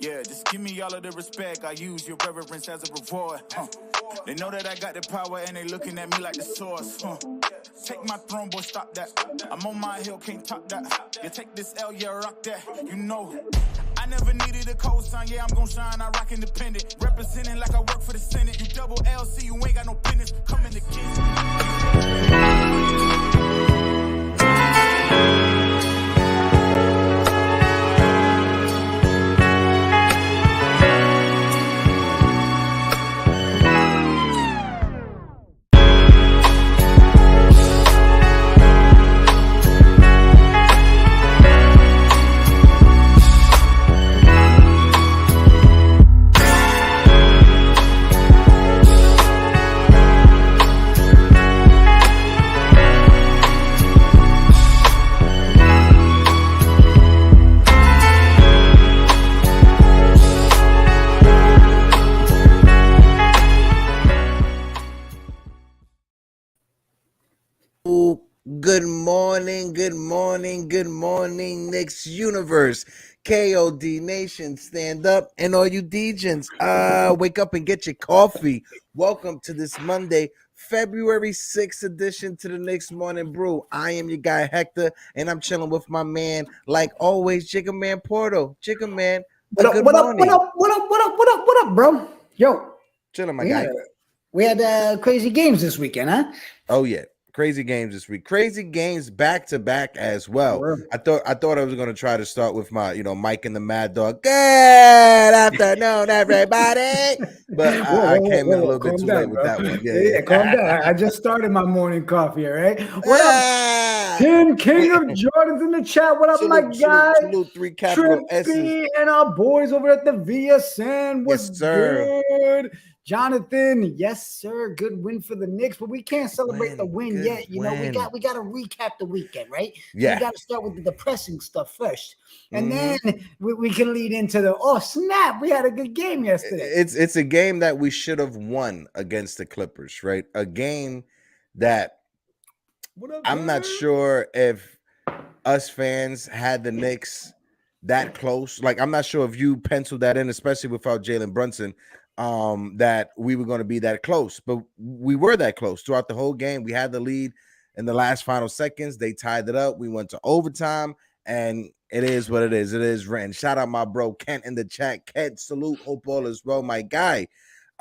Yeah, just give me all of the respect. I use your reverence as a reward. They know that I got the power and they looking at me like the source. Take my throne, boy, stop that. I'm on my hill, can't top that. You take this L, yeah, rock that. You know, I never needed a cosign. Yeah, I'm gon' shine. I rock independent. Representing like I work for the Senate. You double LC, you ain't got no business. Coming to get Good morning, Knicks Universe. KOD Nation, stand up, and all you Degens, wake up and get your coffee. Welcome to this Monday, February 6th edition to the Knicks Morning Brew. I am your guy, Hector, and I'm chilling with my man, like always, Jiggaman Porto. Jiggaman, what up, bro? Yo. Chilling, my guy. We had crazy games this weekend, huh? Oh, yeah. Crazy games this week. Crazy games back to back as well. Sure. I thought I was going to try to start with my, Mike and the Mad Dog. Good afternoon, everybody. But I came in a little bit too late with that one. Yeah, calm down. I just started my morning coffee, all right? What up? Tim King of Jordan's in the chat. What up, my guy? Salute, 3 capital S's. And our boys over at the VSN. What's good? Jonathan, yes, sir. Good win for the Knicks, but we can't celebrate the win yet. You know, we got to recap the weekend, right? Yeah. We got to start with the depressing stuff first, and then we can lead into the snap. We had a good game yesterday. It's a game that we should have won against the Clippers, right? A game that I'm not sure if us fans had the Knicks that close. Like, I'm not sure if you penciled that in, especially without Jalen Brunson. That we were going to be that close, but we were that close throughout the whole game. We had the lead in the last final seconds. They tied it up. We went to overtime, and it is what it is. It is written. Shout out my bro Kent in the chat. Kent, salute, hope all is well, my guy.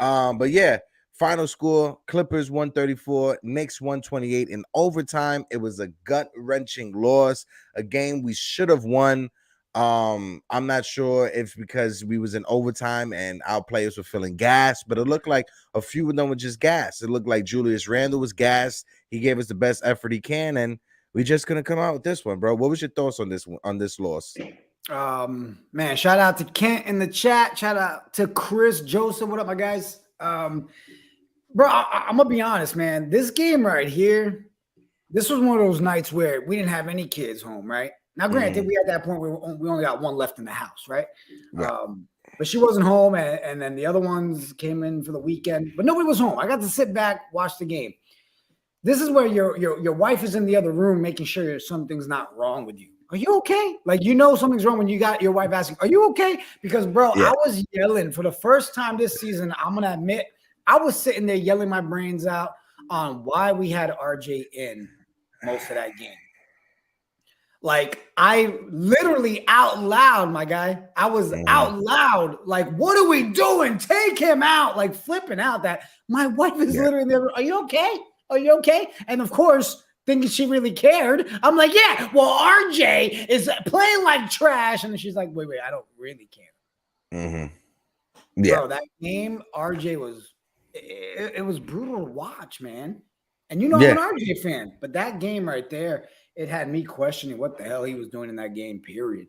But yeah, final score: Clippers 134, Knicks 128 in overtime. It was a gut-wrenching loss, a game we should have won. I'm not sure if because we was in overtime and our players were feeling gas, but it looked like a few of them were just gas. It looked like Julius Randle was gas. He gave us the best effort he can, and we just couldn't come out with this one, bro. What was your thoughts on this loss? Man, shout out to Kent in the chat. Shout out to Chris Joseph. What up, my guys? Bro, I'm gonna be honest, man. This game right here, this was one of those nights where we didn't have any kids home, right? Now, granted, we at that point we only got one left in the house, right? Yeah. But she wasn't home, and then the other ones came in for the weekend, but nobody was home. I got to sit back, watch the game. This is where your wife is in the other room, making sure something's not wrong with you. Are you okay? Like, something's wrong when you got your wife asking, "Are you okay?" Because, bro, I was yelling for the first time this season. I'm gonna admit, I was sitting there yelling my brains out on why we had RJ in most of that game. Like, I literally out loud, my guy, I was out loud. Like, what are we doing? Take him out. Like, flipping out that my wife is literally there. Are you okay? Are you okay? And of course, thinking she really cared, I'm like, yeah, well, RJ is playing like trash. And she's like, wait, I don't really care. Yeah. Bro, that game, RJ it was brutal to watch, man. And I'm an RJ fan, but that game right there, it had me questioning what the hell he was doing in that game, period.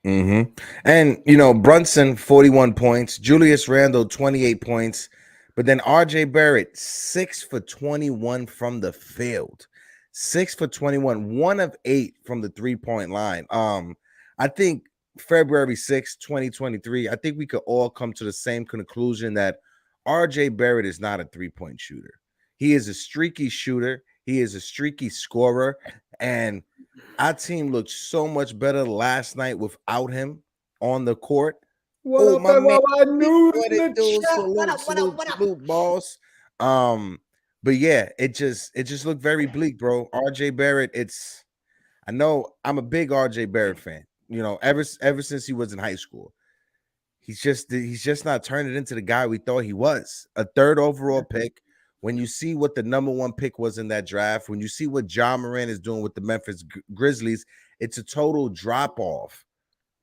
And, Brunson, 41 points. Julius Randle, 28 points. But then R.J. Barrett, 6 for 21 from the field. 6 for 21. 1 of 8 from the three-point line. I think February 6, 2023, I think we could all come to the same conclusion that R.J. Barrett is not a three-point shooter. He is a streaky shooter. He is a streaky scorer. And our team looked so much better last night without him on the court. What Oh, up, my man, news what in it the do? chat? Salute, boss. But yeah, it just looked very bleak, bro. RJ Barrett, I know I'm a big RJ Barrett fan. You know, ever since he was in high school. He's just not turning into the guy we thought he was. A third overall pick. When you see what the number one pick was in that draft, when you see what John Moran is doing with the Memphis Grizzlies, it's a total drop off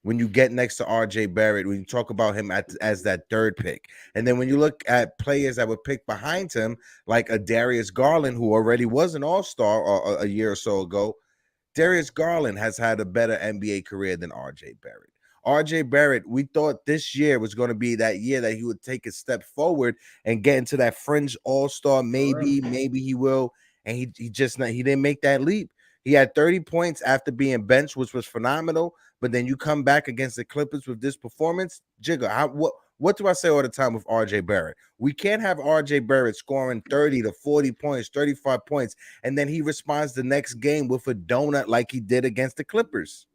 when you get next to RJ Barrett, when you talk about him as that third pick. And then when you look at players that were picked behind him, like a Darius Garland, who already was an all-star a year or so ago, Darius Garland has had a better NBA career than RJ Barrett. RJ Barrett, we thought this year was going to be that year that he would take a step forward and get into that fringe all-star. Maybe he will. And he didn't make that leap. He had 30 points after being benched, which was phenomenal. But then you come back against the Clippers with this performance. Jigga, what do I say all the time with RJ Barrett? We can't have RJ Barrett scoring 30 to 40 points, 35 points, and then he responds the next game with a donut like he did against the Clippers.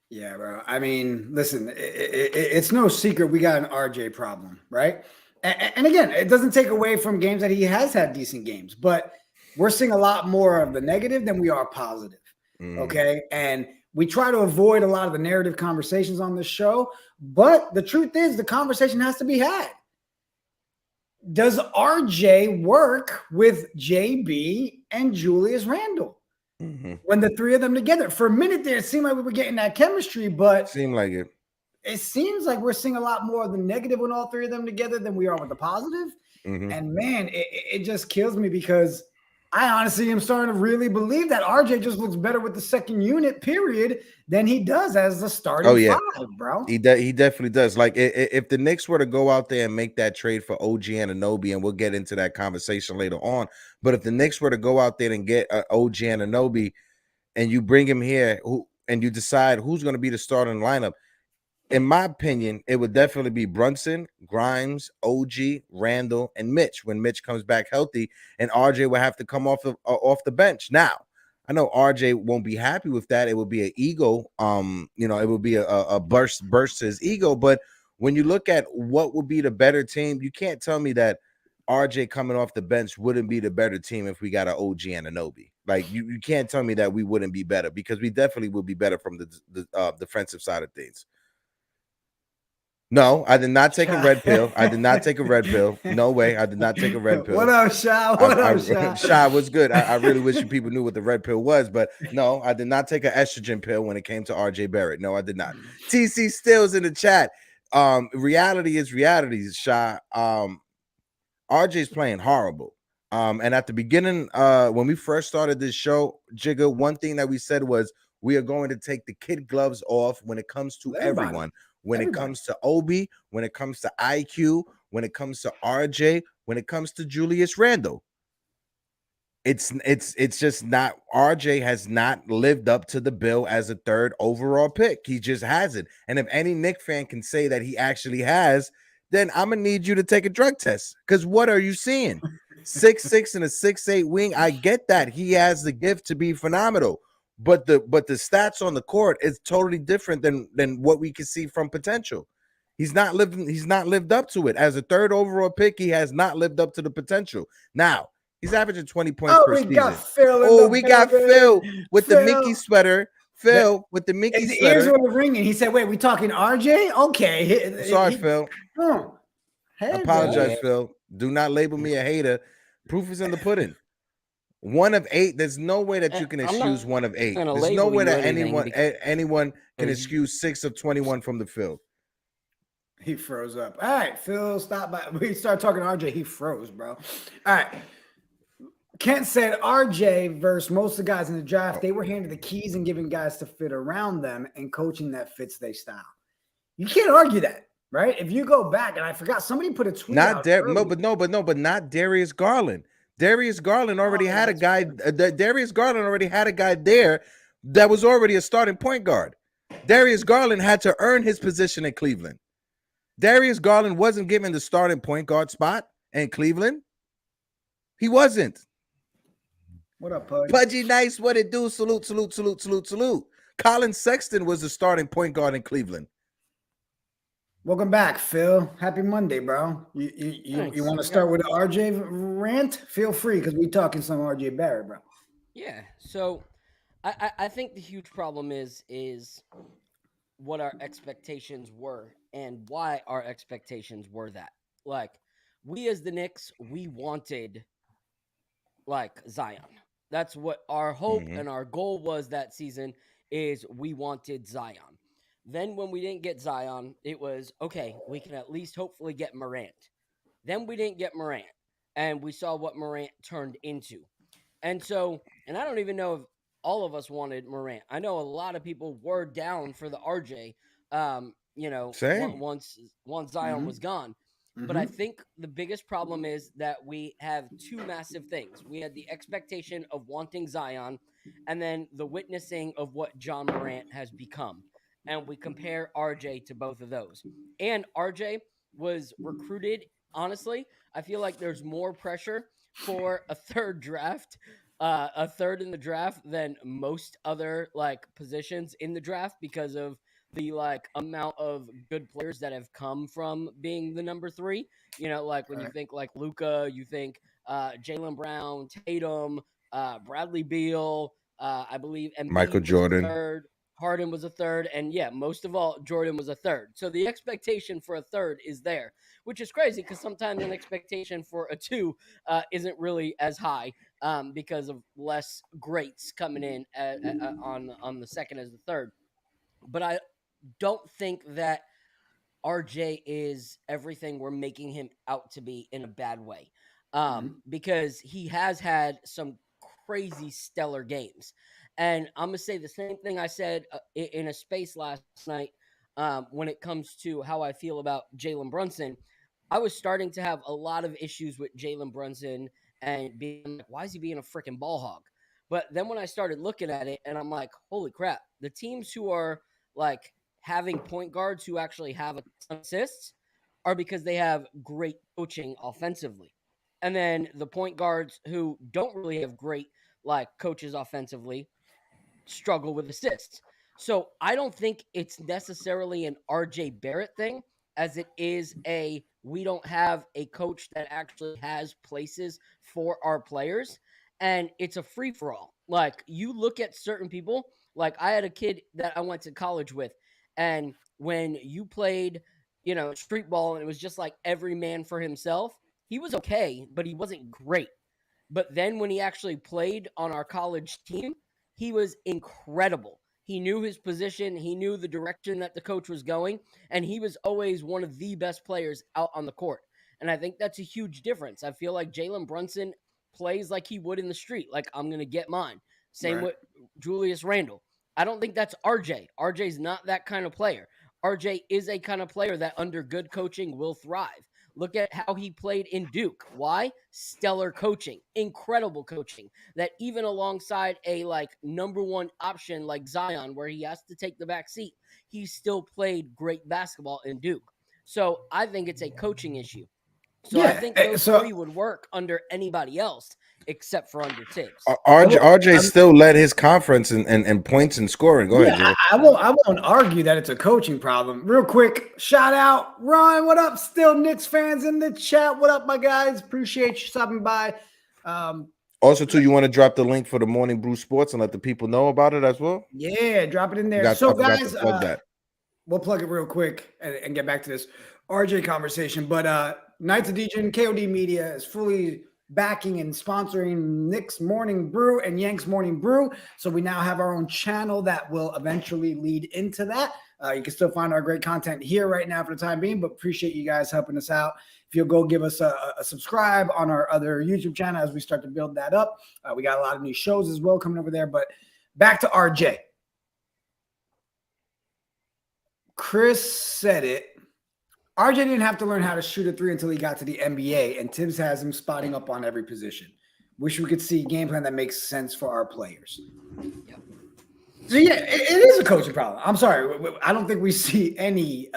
Yeah, bro. I mean, listen, it's no secret we got an RJ problem, right? And again, it doesn't take away from games that he has had decent games, but we're seeing a lot more of the negative than we are positive. Okay. And we try to avoid a lot of the narrative conversations on this show, but the truth is the conversation has to be had. Does RJ work with JB and Julius Randle? When the three of them together, for a minute there, it seemed like we were getting that chemistry, but seemed like it. It seems like we're seeing a lot more of the negative when all three of them together than we are with the positive. And man, it just kills me because I honestly am starting to really believe that RJ just looks better with the second unit, period, than he does as the starting five, bro. He definitely does. Like if the Knicks were to go out there and make that trade for OG Anunoby, and we'll get into that conversation later on, but if the Knicks were to go out there and get OG Anunoby and you bring him here and you decide who's going to be the starting lineup, in my opinion, it would definitely be Brunson, Grimes, OG, Randall, and Mitch when Mitch comes back healthy, and RJ will have to come off the bench. Now, I know RJ won't be happy with that. It will be an ego. It will be a burst to his ego. But when you look at what would be the better team, you can't tell me that RJ coming off the bench wouldn't be the better team if we got an OG Anunoby. Like you can't tell me that we wouldn't be better, because we definitely will be better from the defensive side of things. No, I did not take a red pill. I did not take a red pill. No way. I did not take a red pill. What up, Shaun? What up, Shaun? Shaun, what's good? I really wish you people knew what the red pill was, but no, I did not take an estrogen pill when it came to RJ Barrett. No, I did not. TC Stills in the chat. Reality is reality, Shaun. RJ's playing horrible. And at the beginning, when we first started this show, Jigga, one thing that we said was we are going to take the kid gloves off when it comes to everyone. When it comes to Obi, when it comes to IQ, when it comes to RJ, when it comes to Julius Randle. It's just not, RJ has not lived up to the bill as a third overall pick. He just hasn't. And if any Knick fan can say that he actually has, then I'm gonna need you to take a drug test. Because what are you seeing? 6'6" and a 6'8" wing. I get that he has the gift to be phenomenal. But the stats on the court is totally different than what we can see from potential. He's not lived up to it. As a third overall pick, he has not lived up to the potential. Now, he's averaging 20 points per season. We got Phil with the Mickey sweater. Phil with the Mickey sweater. His ears were ringing. He said, wait, we talking RJ? Okay. Sorry, Phil. Hey, apologize, Phil. Do not label me a hater. Proof is in the pudding. 1 of 8. There's no way that you can excuse 1 of 8. There's no way that anyone can excuse 6 of 21 from the field. He froze up. All right, Phil, stop by. We started talking to RJ. He froze, bro. All right. Kent said RJ versus most of the guys in the draft, they were handed the keys and giving guys to fit around them and coaching that fits their style. You can't argue that, right? If you go back, and I forgot, somebody put a tweet out. But not Darius Garland. Darius Garland already had a guy. Darius Garland already had a guy there that was already a starting point guard. Darius Garland had to earn his position in Cleveland. Darius Garland wasn't given the starting point guard spot in Cleveland. He wasn't. What up, Pudge? Pudgy Nice, what it do? Salute. Colin Sexton was the starting point guard in Cleveland. Welcome back, Phil. Happy Monday, bro. You want to start with an RJ rant? Feel free, because we talking some RJ Barrett, bro. Yeah. So I think the huge problem is what our expectations were and why our expectations were that. Like, we as the Knicks, we wanted like Zion. That's what our hope and our goal was that season, is we wanted Zion. Then when we didn't get Zion, it was okay, we can at least hopefully get Morant. Then we didn't get Morant, and we saw what Morant turned into. And so, and I don't even know if all of us wanted Morant. I know a lot of people were down for the RJ, Same. once Zion was gone. But I think the biggest problem is that we have two massive things. We had the expectation of wanting Zion, and then the witnessing of what John Morant has become. And we compare RJ to both of those. And RJ was recruited, honestly, I feel like there's more pressure for a third in the draft than most other like positions in the draft, because of the like amount of good players that have come from being the number 3. Like when you think like Luka, you think Jaylen Brown, Tatum, Bradley Beal, I believe Embiid Michael was Jordan. a third, Harden was a third, and yeah, most of all, Jordan was a third. So the expectation for a third is there, which is crazy because sometimes an expectation for a 2 isn't really as high, because of less greats coming in on the second as the third. But I don't think that RJ is everything we're making him out to be in a bad way, because he has had some crazy stellar games. And I'm going to say the same thing I said in a space last night, when it comes to how I feel about Jalen Brunson. I was starting to have a lot of issues with Jalen Brunson and being like, why is he being a freaking ball hog? But then when I started looking at it, and I'm like, holy crap, the teams who are like having point guards who actually have a ton of assists are because they have great coaching offensively. And then the point guards who don't really have great like coaches offensively struggle with assists. So I don't think it's necessarily an RJ Barrett thing, as it is a we don't have a coach that actually has places for our players, and it's a free for all. Like, you look at certain people, like I had a kid that I went to college with, and when you played, street ball, and it was just like every man for himself, he was okay, but he wasn't great. But then when he actually played on our college team, he was incredible. He knew his position, he knew the direction that the coach was going, and he was always one of the best players out on the court. And I think that's a huge difference. I feel like Jalen Brunson plays like he would in the street, like, I'm going to get mine. Same with Julius Randle. I don't think that's RJ. RJ's not that kind of player. RJ is a kind of player that under good coaching will thrive. Look at how he played in Duke. Why? Stellar coaching, incredible coaching, that even alongside a like number 1 option like Zion, where he has to take the back seat, he still played great basketball in Duke. So I think it's a coaching issue. So I think those 3 would work under anybody else except for under Tibbs. RJ still led his conference in points and scoring. Go ahead, Jerry. I won't argue that it's a coaching problem. Real quick, shout out Ron. What up? Still Knicks fans in the chat. What up, my guys? Appreciate you stopping by. Also, too, you want to drop the link for the Morning Brew Sports and let the people know about it as well? Yeah, drop it in there. So, guys, we'll plug it real quick and get back to this RJ conversation. But Knights of DJ and KOD Media is fully backing and sponsoring Knicks Morning Brew and Yanks Morning Brew. So we now have our own channel that will eventually lead into that. You can still find our great content here right now for the time being, but appreciate you guys helping us out. If you'll go give us a subscribe on our other YouTube channel as we start to build that up. We got a lot of new shows as well coming over there. But back to RJ. Chris said it. RJ didn't have to learn how to shoot a 3 until he got to the NBA, and Tibbs has him spotting up on every position. Wish we could see a game plan that makes sense for our players. Yep. So, yeah, it is a coaching problem. I'm sorry. I don't think we see any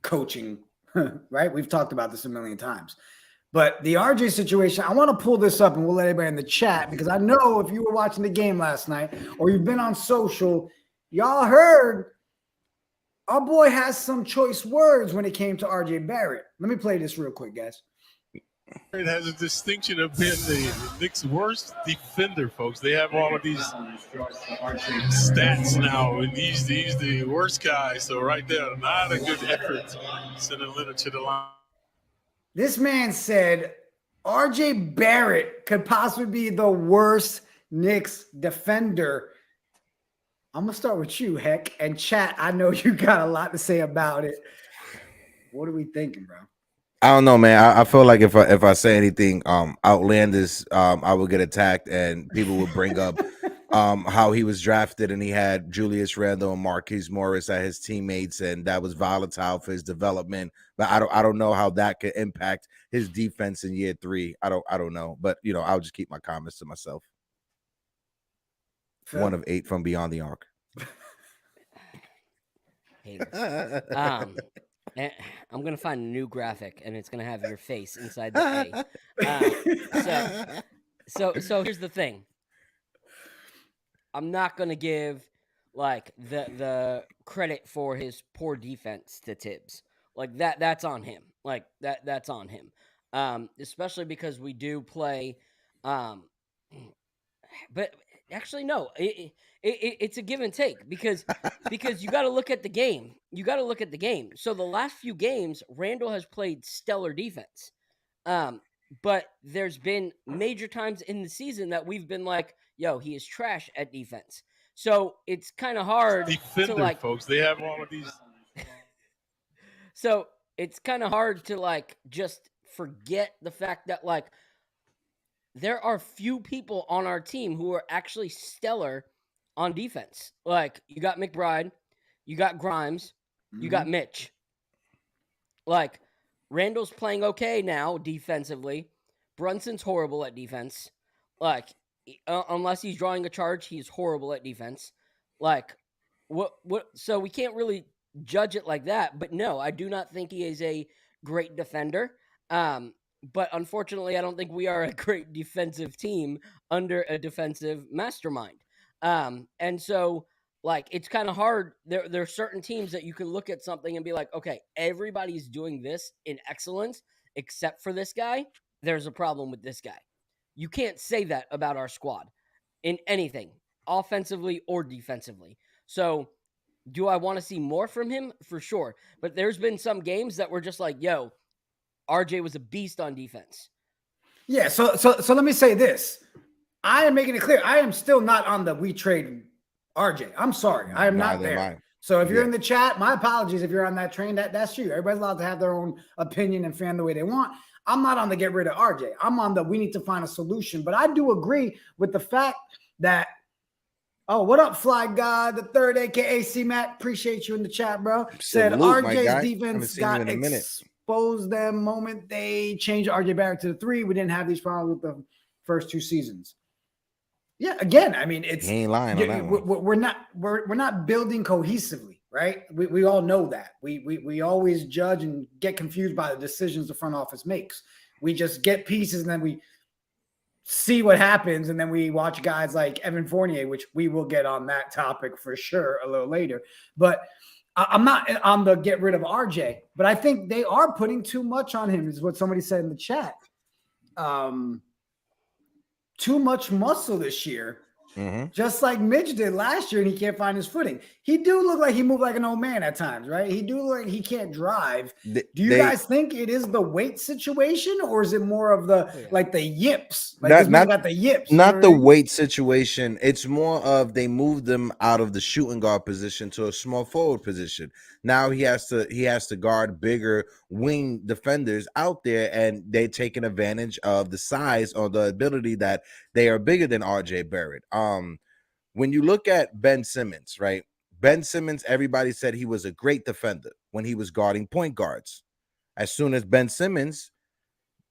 coaching, right? We've talked about this a million times. But the RJ situation, I want to pull this up, and we'll let everybody in the chat, because I know if you were watching the game last night or you've been on social, y'all heard our boy has some choice words when it came to RJ Barrett. Let me play this real quick, guys. It has a distinction of being the Knicks' worst defender, folks. They have all of these stats now, and he's the worst guy. So right there, not a good effort sending Leonard to the line. This man said RJ Barrett could possibly be the worst Knicks defender. I'm going to start with you, Heck. And chat, I know you got a lot to say about it. What are we thinking, bro? I don't know, man. I feel like if I say anything outlandish, I would get attacked, and people would bring up how he was drafted, and he had Julius Randle and Marquise Morris as his teammates, and that was volatile for his development. But I don't know how that could impact his defense in year 3. I don't know. But I'll just keep my comments to myself. Phil? 1 of 8 from beyond the arc. I'm gonna find a new graphic, and it's gonna have your face inside the A. So here's the thing. I'm not gonna give like the credit for his poor defense to Tibbs. Like that's on him. Like that's on him. Especially because we do play. But actually, no. It's a give and take because you got to look at the game. So the last few games, Randall has played stellar defense. But there's been major times in the season that we've been like, yo, he is trash at defense. So it's kind of hard defender, to like, folks. They have all of these. So it's kind of hard to like just forget the fact that like there are few people on our team who are actually stellar on defense. Like, you got McBride, you got Grimes, you got Mitch. Like, Randall's playing okay now defensively. Brunson's horrible at defense. Like, unless he's drawing a charge, he's horrible at defense. Like, what? So we can't really judge it like that. But no, I do not think he is a great defender. But unfortunately, I don't think we are a great defensive team under a defensive mastermind. And so, like, it's kind of hard. There are certain teams that you can look at something and be like, okay, everybody's doing this in excellence except for this guy. There's a problem with this guy. You can't say that about our squad in anything, offensively or defensively. So do I want to see more from him? For sure. But there's been some games that were just like, yo, RJ was a beast on defense. Yeah, so let me say this. I am making it clear. I am still not on the we trade RJ. I'm sorry. I am not there. So if you're in the chat, my apologies if you're on that train. That's you. Everybody's allowed to have their own opinion and fan the way they want. I'm not on the get rid of RJ. I'm on the we need to find a solution. But I do agree with the fact that, oh, what up, Fly God, the third, a.k.a. C-Mac. Appreciate you in the chat, bro. Said RJ's defense got exposed them moment they changed RJ Barrett to the 3. We didn't have these problems with the first 2 seasons. Yeah, again, I mean, it's he ain't lying on that one. We're not building cohesively, right? We all know that. We always judge and get confused by the decisions the front office makes. We just get pieces and then we see what happens, and then we watch guys like Evan Fournier, which we will get on that topic for sure a little later. But I'm not on the get rid of RJ, but I think they are putting too much on him, is what somebody said in the chat. Too much muscle this year, just like Mitch did last year, and he can't find his footing. He do look like he moved like an old man at times, right? He do look like he can't drive. Do you guys think it is the weight situation, or is it more of the like the yips? Like not the yips, not the weight situation. It's more of they moved them out of the shooting guard position to a small forward position. Now he has to guard bigger wing defenders out there, and they're taking advantage of the size or the ability that they are bigger than RJ Barrett. When you look at Ben Simmons, right? Ben Simmons, everybody said he was a great defender when he was guarding point guards. As soon as Ben Simmons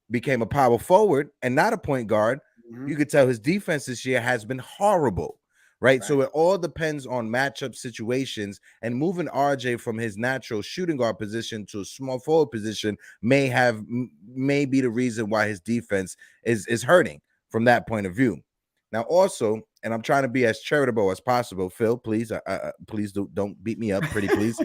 became a power forward and not a point guard, you could tell his defense this year has been horrible. Right? So it all depends on matchup situations, and moving RJ from his natural shooting guard position to a small forward position may be the reason why his defense is hurting from that point of view. Now, also, and I'm trying to be as charitable as possible, Phil, please, please don't beat me up, pretty please.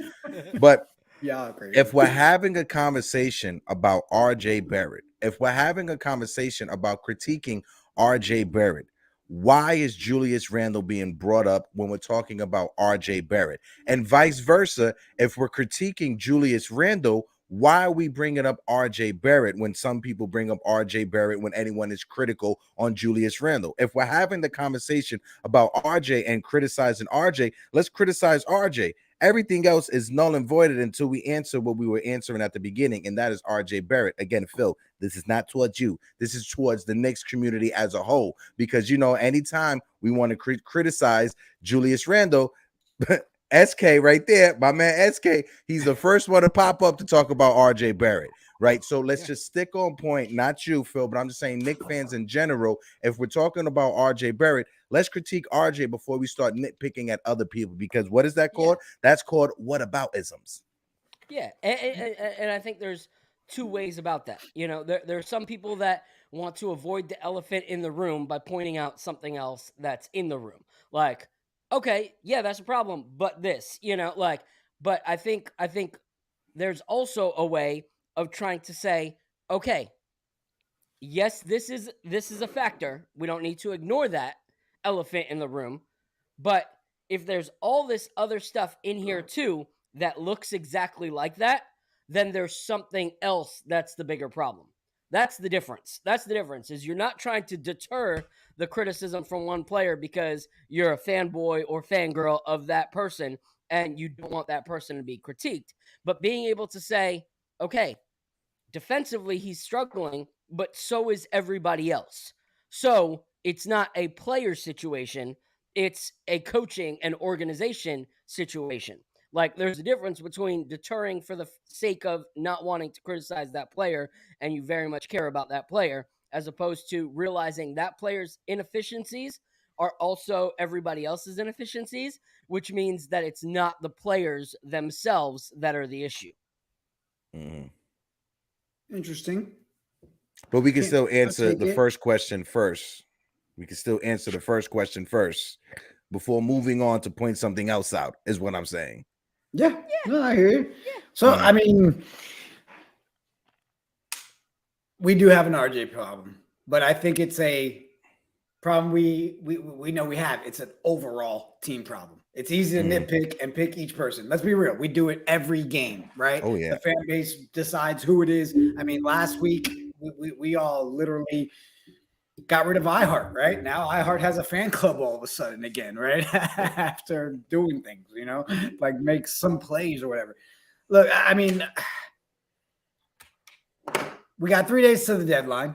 But yeah, great. If we're having a conversation about RJ Barrett, if we're having a conversation about critiquing RJ Barrett, why is Julius Randle being brought up when we're talking about RJ Barrett? And vice versa, if we're critiquing Julius Randle, why are we bringing up RJ Barrett when some people bring up RJ Barrett when anyone is critical on Julius Randle? If we're having the conversation about RJ and criticizing RJ, let's criticize RJ. Everything else is null and voided until we answer what we were answering at the beginning, and that is RJ Barrett. Again, Phil, this is not towards you. This is towards the Knicks community as a whole, because, anytime we want to criticize Julius Randle, SK right there, my man SK, he's the first one to pop up to talk about RJ Barrett. Right. So let's just stick on point, not you, Phil, but I'm just saying Knicks fans in general. If we're talking about RJ Barrett, let's critique RJ before we start nitpicking at other people, because what is that called? That's called whataboutisms. Yeah. And I think there's two ways about that. There are some people that want to avoid the elephant in the room by pointing out something else that's in the room. Like, okay, yeah, that's a problem, but this, but I think there's also a way of trying to say, okay, yes, this is a factor. We don't need to ignore that elephant in the room. But if there's all this other stuff in here too that looks exactly like that, then there's something else that's the bigger problem. That's the difference. Is you're not trying to deter the criticism from one player because you're a fanboy or fangirl of that person and you don't want that person to be critiqued. But being able to say, okay, defensively, he's struggling, but so is everybody else. So it's not a player situation. It's a coaching and organization situation. Like, there's a difference between deterring for the sake of not wanting to criticize that player and you very much care about that player, as opposed to realizing that player's inefficiencies are also everybody else's inefficiencies, which means that it's not the players themselves that are the issue. Mm-hmm. Interesting. But we can still answer the first question first. Before moving on to point something else out, is what I'm saying. Yeah. No, I hear you. Yeah. So, I mean, we do have an RJ problem, but I think it's a problem we know we have. It's an overall team problem. It's easy to nitpick and pick each person. Let's be real. We do it every game, right? Oh, yeah. The fan base decides who it is. I mean, last week, we all literally got rid of iHeart, right? Now iHeart has a fan club all of a sudden again, right? After doing things, like make some plays or whatever. Look, I mean, we got 3 days to the deadline.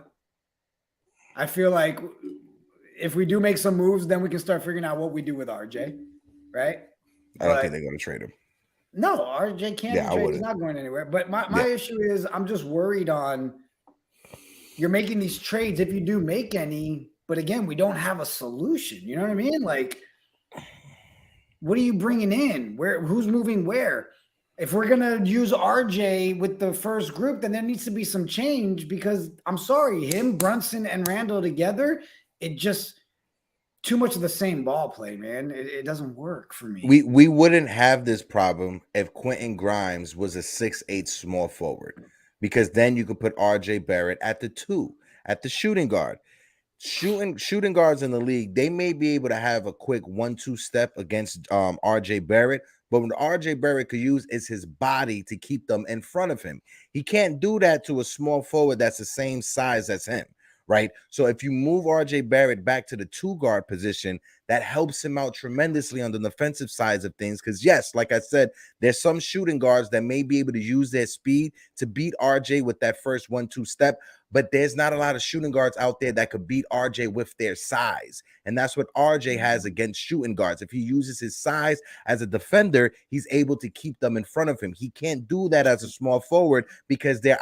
I feel like if we do make some moves, then we can start figuring out what we do with RJ, right? I don't think they're going to trade him. No, RJ can't be traded. He's not going anywhere. But my issue is I'm just worried on you're making these trades if you do make any. But again, we don't have a solution. You know what I mean? Like, what are you bringing in? Who's moving where? If we're going to use RJ with the first group, then there needs to be some change because I'm sorry, him, Brunson, and Randle together, it just too much of the same ball play, man. It doesn't work for me. We wouldn't have this problem if Quentin Grimes was a 6'8" small forward, because then you could put RJ Barrett at the 2, at the shooting guard. Shooting guards in the league, they may be able to have a quick 1-2 step against RJ Barrett, but what RJ Barrett could use is his body to keep them in front of him. He can't do that to a small forward that's the same size as him, right? So if you move RJ Barrett back to the 2 guard position, that helps him out tremendously on the defensive sides of things. Because yes, like I said, there's some shooting guards that may be able to use their speed to beat RJ with that first 1-2 step, but there's not a lot of shooting guards out there that could beat RJ with their size. And that's what RJ has against shooting guards. If he uses his size as a defender, he's able to keep them in front of him. He can't do that as a small forward because they're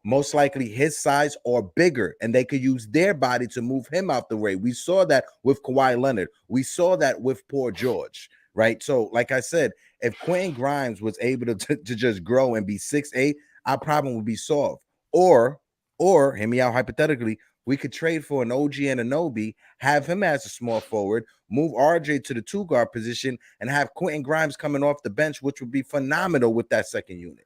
most likely his size or bigger, and they could use their body to move him out the way. We saw that with Kawhi Leonard. We saw that with Paul George, right? So, like I said, if Quentin Grimes was able to just grow and be 6'8", our problem would be solved. Or hear me out hypothetically, we could trade for an OG Anunoby, have him as a small forward, move RJ to the 2-guard position, and have Quentin Grimes coming off the bench, which would be phenomenal with that second unit.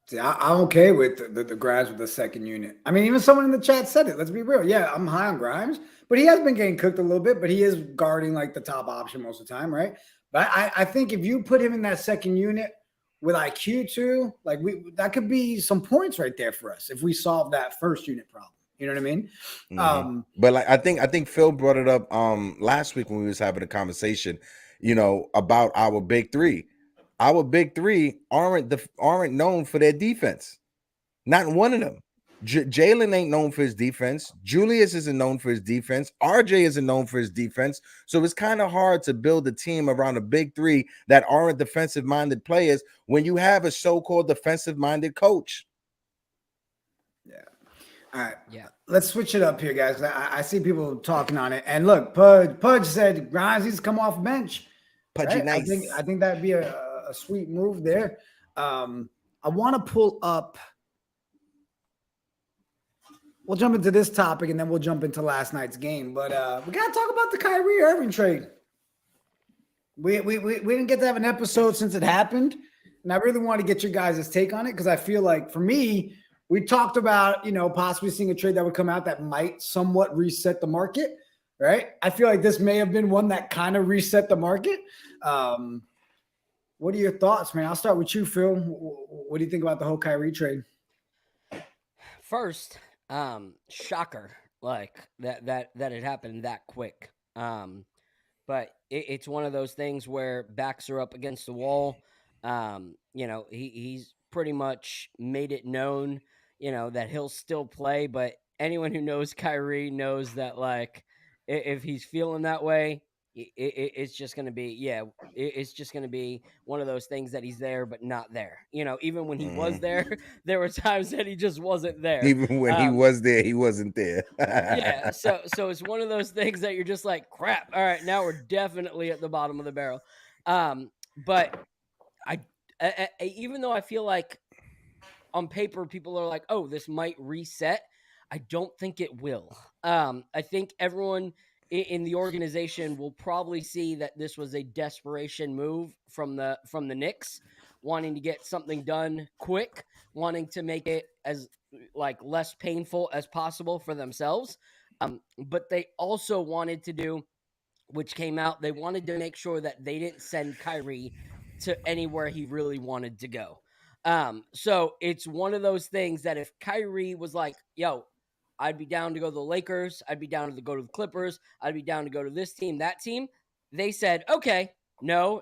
See, I'm okay with the Grimes with the second unit. I mean, even someone in the chat said it. Let's be real. Yeah, I'm high on Grimes, but he has been getting cooked a little bit, but he is guarding like the top option most of the time, right? But I think if you put him in that second unit with IQ too, like that could be some points right there for us if we solve that first unit problem. You know what I mean? Mm-hmm. But like I think Phil brought it up last week when we was having a conversation, about our big three. Our big three aren't known for their defense. Not one of them. Jalen ain't known for his defense. Julius isn't known for his defense. RJ isn't known for his defense. So it's kind of hard to build a team around a big three that aren't defensive-minded players when you have a so-called defensive-minded coach. Yeah. All right. Yeah. Let's switch it up here, guys. I see people talking on it. And look, Pudge said Grimes needs to come off bench. Pudgy right? nice. I think that'd be a sweet move there. I want to pull up. We'll jump into this topic and then we'll jump into last night's game. But we got to talk about the Kyrie Irving trade. We didn't get to have an episode since it happened. And I really want to get your guys' take on it because I feel like for me, we talked about, possibly seeing a trade that would come out that might somewhat reset the market, right? I feel like this may have been one that kind of reset the market. What are your thoughts, man? I'll start with you, Phil. What do you think about the whole Kyrie trade? First, shocker, like that it happened that quick. But it's one of those things where backs are up against the wall. He's pretty much made it known, that he'll still play. But anyone who knows Kyrie knows that, like, if he's feeling that way, it's just going to be, it's just going to be one of those things that he's there, but not there. Even when he was there, there were times that he just wasn't there. Even when he was there, he wasn't there. Yeah. So it's one of those things that you're just like, crap. All right, now we're definitely at the bottom of the barrel. But I even though I feel like on paper, people are like, oh, this might reset. I don't think it will. I think everyone in the organization will probably see that this was a desperation move from the Knicks, wanting to get something done quick, wanting to make it as less painful as possible for themselves. But they also wanted to do, which came out, they wanted to make sure that they didn't send Kyrie to anywhere he really wanted to go. So it's one of those things that if Kyrie was like, yo, I'd be down to go to the Lakers. I'd be down to go to the Clippers. I'd be down to go to this team, that team. They said, okay, no.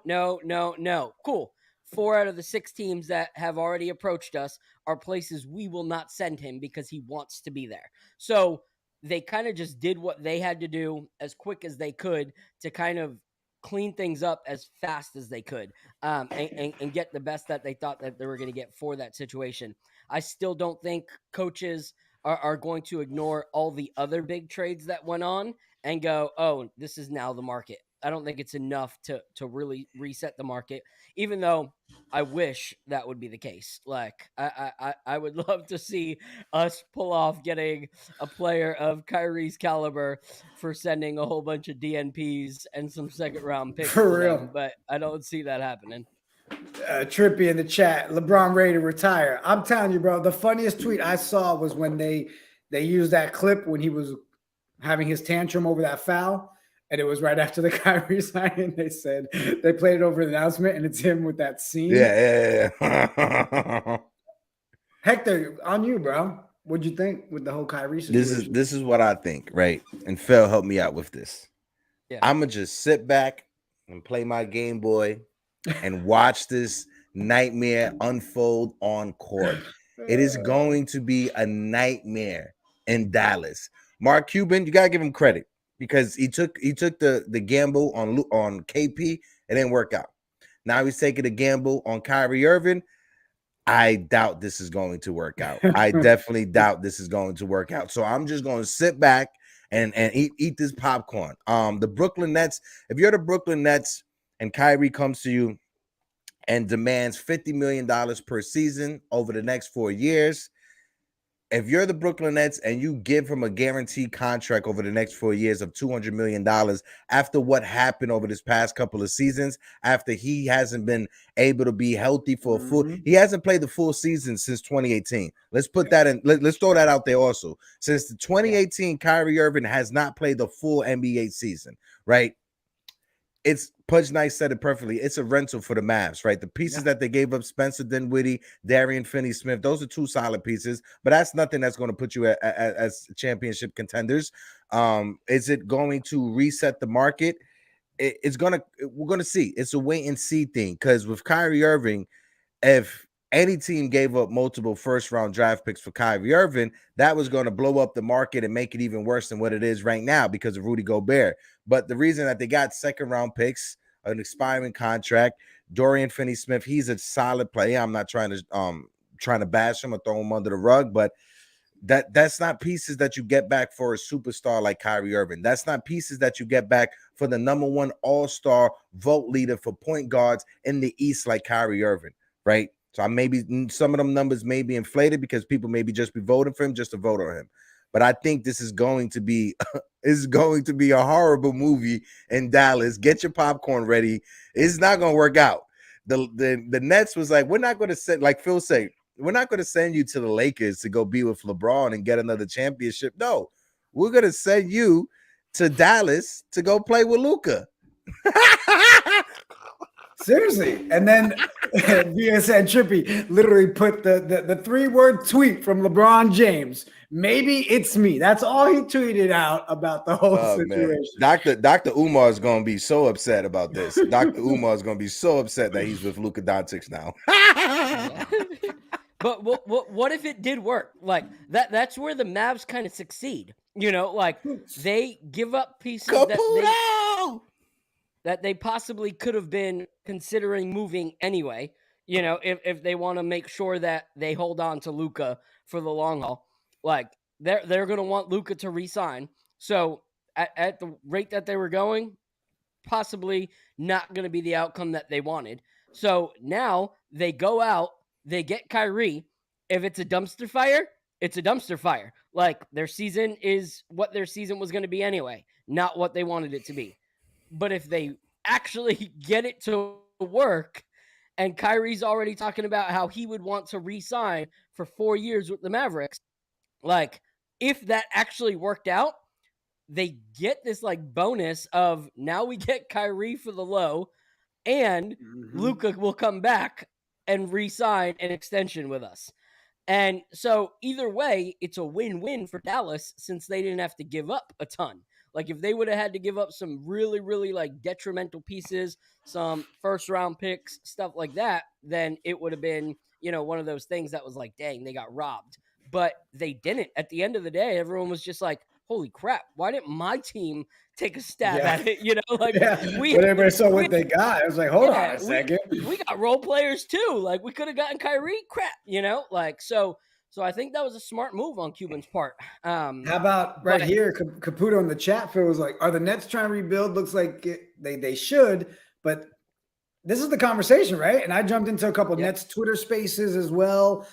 Cool. 4 out of the 6 teams that have already approached us are places we will not send him because he wants to be there. So they kind of just did what they had to do as quick as they could to kind of clean things up as fast as they could, and get the best that they thought that they were going to get for that situation. I still don't think coaches are going to ignore all the other big trades that went on and go, oh, this is now the market. I don't think it's enough to really reset the market, even though I wish that would be the case. Like, I would love to see us pull off getting a player of Kyrie's caliber for sending a whole bunch of DNPs and some second-round picks. For real. them, but I don't see that happening. Trippy in the chat, LeBron ready to retire. I'm telling you, bro, the funniest tweet I saw was when they used that clip when he was having his tantrum over that foul, and it was right after the Kyrie signing. They said they played it over the announcement, and it's him with that scene. Yeah. Hector, on you, bro. What'd you think with the whole Kyrie situation? This is what I think, right? And Phil, help me out with this. Yeah. I'm gonna just sit back and play my Game Boy and watch this nightmare unfold on court. It is going to be a nightmare in Dallas. Mark Cuban, you gotta give him credit because he took the gamble on KP. It didn't work out. Now he's taking a gamble on Kyrie Irving. I doubt this is going to work out. I definitely doubt this is going to work out. So I'm just going to sit back and eat this popcorn. The Brooklyn Nets, if you're the Brooklyn Nets and Kyrie comes to you and demands $50 million per season over the next 4 years, if you're the Brooklyn Nets and you give him a guaranteed contract over the next 4 years of $200 million after what happened over this past couple of seasons, after he hasn't been able to be healthy for a full, he hasn't played the full season since 2018. Let's put that in. Let's throw that out there also. Since the 2018, Kyrie Irving has not played the full NBA season, right? It's Pudge Nice said it perfectly. It's a rental for the Mavs, right? The pieces that they gave up, Spencer Dinwiddie, Darian Finney-Smith, those are two solid pieces, but that's nothing that's going to put you as championship contenders. Is it going to reset the market? We're going to see. It's a wait and see thing, because with Kyrie Irving, if any team gave up multiple first-round draft picks for Kyrie Irving, that was going to blow up the market and make it even worse than what it is right now because of Rudy Gobert. But the reason that they got second-round picks, an expiring contract, Dorian Finney-Smith, he's a solid player. I'm not trying to bash him or throw him under the rug, but that's not pieces that you get back for a superstar like Kyrie Irving. That's not pieces that you get back for the number one all-star vote leader for point guards in the East like Kyrie Irving, right? So maybe some of them numbers may be inflated because people maybe just be voting for him just to vote on him. But I think this is going to be a horrible movie in Dallas. Get your popcorn ready. It's not going to work out. The Nets was like, we're not going to send, like Phil said, we're not going to send you to the Lakers to go be with LeBron and get another championship. No, we're going to send you to Dallas to go play with Luka. Seriously. And then VSN Trippy literally put the 3-word tweet from LeBron James. Maybe it's me. That's all he tweeted out about the whole situation. Man. Dr. Umar is going to be so upset about this. Dr. Umar is going to be so upset that he's with Luka Doncic now. But what if it did work? Like that's where the Mavs kind of succeed. You know, like they give up pieces that they possibly could have been considering moving anyway, you know, if they want to make sure that they hold on to Luka for the long haul. Like, they're going to want Luka to re-sign. So, at the rate that they were going, possibly not going to be the outcome that they wanted. So, now they go out, they get Kyrie. If it's a dumpster fire, it's a dumpster fire. Like, their season is what their season was going to be anyway, not what they wanted it to be. But if they actually get it to work, and Kyrie's already talking about how he would want to re-sign for 4 years with the Mavericks, like, if that actually worked out, they get this, like, bonus of now we get Kyrie for the low, and Luka will come back and re-sign an extension with us. And so either way, it's a win-win for Dallas since they didn't have to give up a ton. Like, if they would have had to give up some really, really, like, detrimental pieces, some first-round picks, stuff like that, then it would have been, you know, one of those things that was like, dang, they got robbed. But they didn't. At the end of the day, everyone was just like, holy crap, why didn't my team take a stab at it? You know, like, when everybody saw what they got, I was like, hold on a second. We got role players, too. Like, we could have gotten Kyrie. Crap, you know? Like, so I think that was a smart move on Cuban's part. How about right here, Caputo in the chat feels like, are the Nets trying to rebuild? Looks like they should, but this is the conversation, right? And I jumped into a couple of Nets Twitter spaces as well.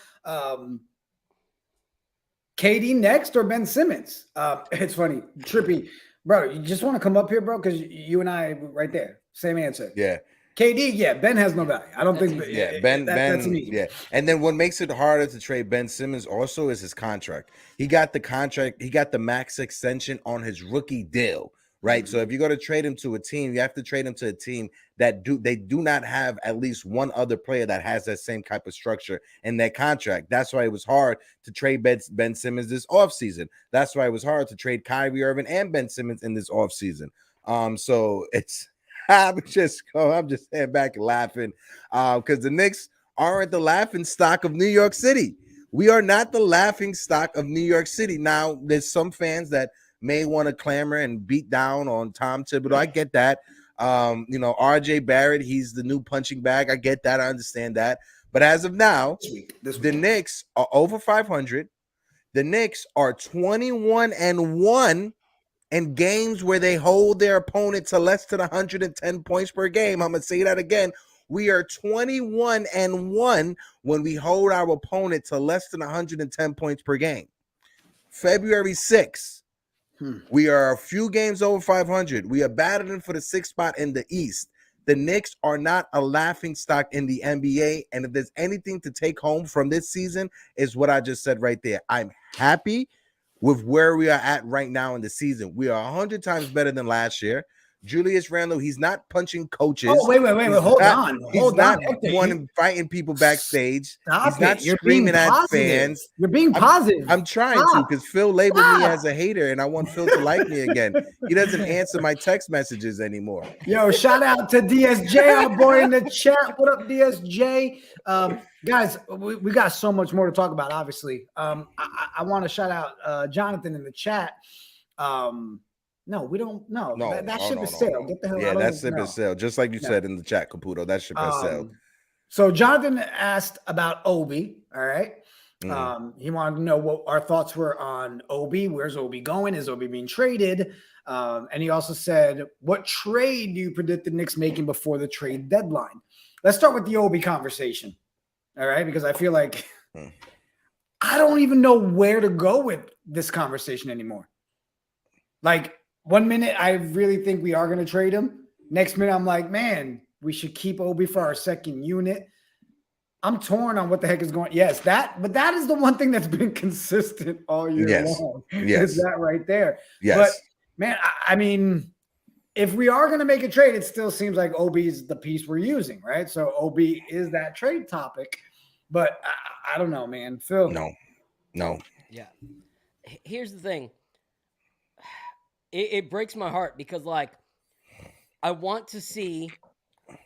KD next or Ben Simmons? It's funny. Trippy, bro, you just want to come up here, bro? Because you and I right there. Same answer. Yeah. KD, Ben has no value. I don't think. Ben, that's me. Yeah. And then what makes it harder to trade Ben Simmons also is his contract. He got the contract. He got the max extension on his rookie deal, right? So if you're going to trade him to a team, you have to trade him to a team that they do not have at least one other player that has that same type of structure in their contract. That's why it was hard to trade Ben Simmons this offseason. That's why it was hard to trade Kyrie Irving and Ben Simmons in this offseason. So it's. I'm just sitting back and laughing because the Knicks aren't the laughing stock of New York City. We are not the laughing stock of New York City. Now, there's some fans that may want to clamor and beat down on Tom Thibodeau. I get that. RJ Barrett, he's the new punching bag. I get that. I understand that. But as of now, the Knicks are over 500. The Knicks are 21-1. And games where they hold their opponent to less than 110 points per game. I'm going to say that again. We are 21-1 when we hold our opponent to less than 110 points per game. February 6th. We are a few games over 500. We are battling for the 6th spot in the East. The Knicks are not a laughing stock in the NBA, and if there's anything to take home from this season, is what I just said right there. I'm happy with where we are at right now in the season. We are 100 times better than last year. Julius Randle, he's not punching coaches. Oh, wait. Hold on. He's not fighting people backstage. He's not screaming at fans. You're being positive. I'm trying to, because Phil labeled me as a hater, and I want Phil to like me again. He doesn't answer my text messages anymore. Yo, shout out to DSJ, our boy in the chat. What up, DSJ? Guys, we got so much more to talk about, obviously. I want to shout out Jonathan in the chat. No, we don't. No, that ship is sailed. Get the hell out. Yeah, that ship is sailed. Just like you said in the chat, Caputo, that ship has sailed. So Jonathan asked about Obi. All right. He wanted to know what our thoughts were on Obi. Where's Obi going? Is Obi being traded? And he also said, what trade do you predict the Knicks making before the trade deadline? Let's start with the Obi conversation. All right, because I feel like I don't even know where to go with this conversation anymore. Like, 1 minute, I really think we are going to trade him. Next minute, I'm like, man, we should keep Obi for our second unit. I'm torn on what the heck is going on. Yes, but that is the one thing that's been consistent all year long. Yes. Is that right there. Yes. But, man, I mean, if we are going to make a trade, it still seems like Obi is the piece we're using, right? So Obi is that trade topic. But I don't know, man. Phil. No. Yeah. Here's the thing. It breaks my heart because, like, I want to see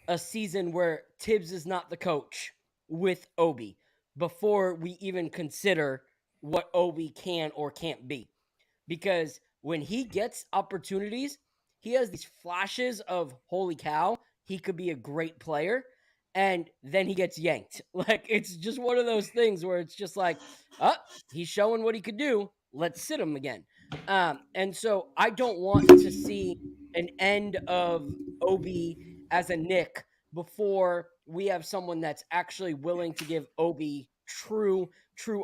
a season where Tibbs is not the coach with Obi before we even consider what Obi can or can't be. Because when he gets opportunities, he has these flashes of, holy cow, he could be a great player, and then he gets yanked. Like, it's just one of those things where it's just like, he's showing what he could do. Let's sit him again. And so I don't want to see an end of Obi as a Knick before we have someone that's actually willing to give Obi true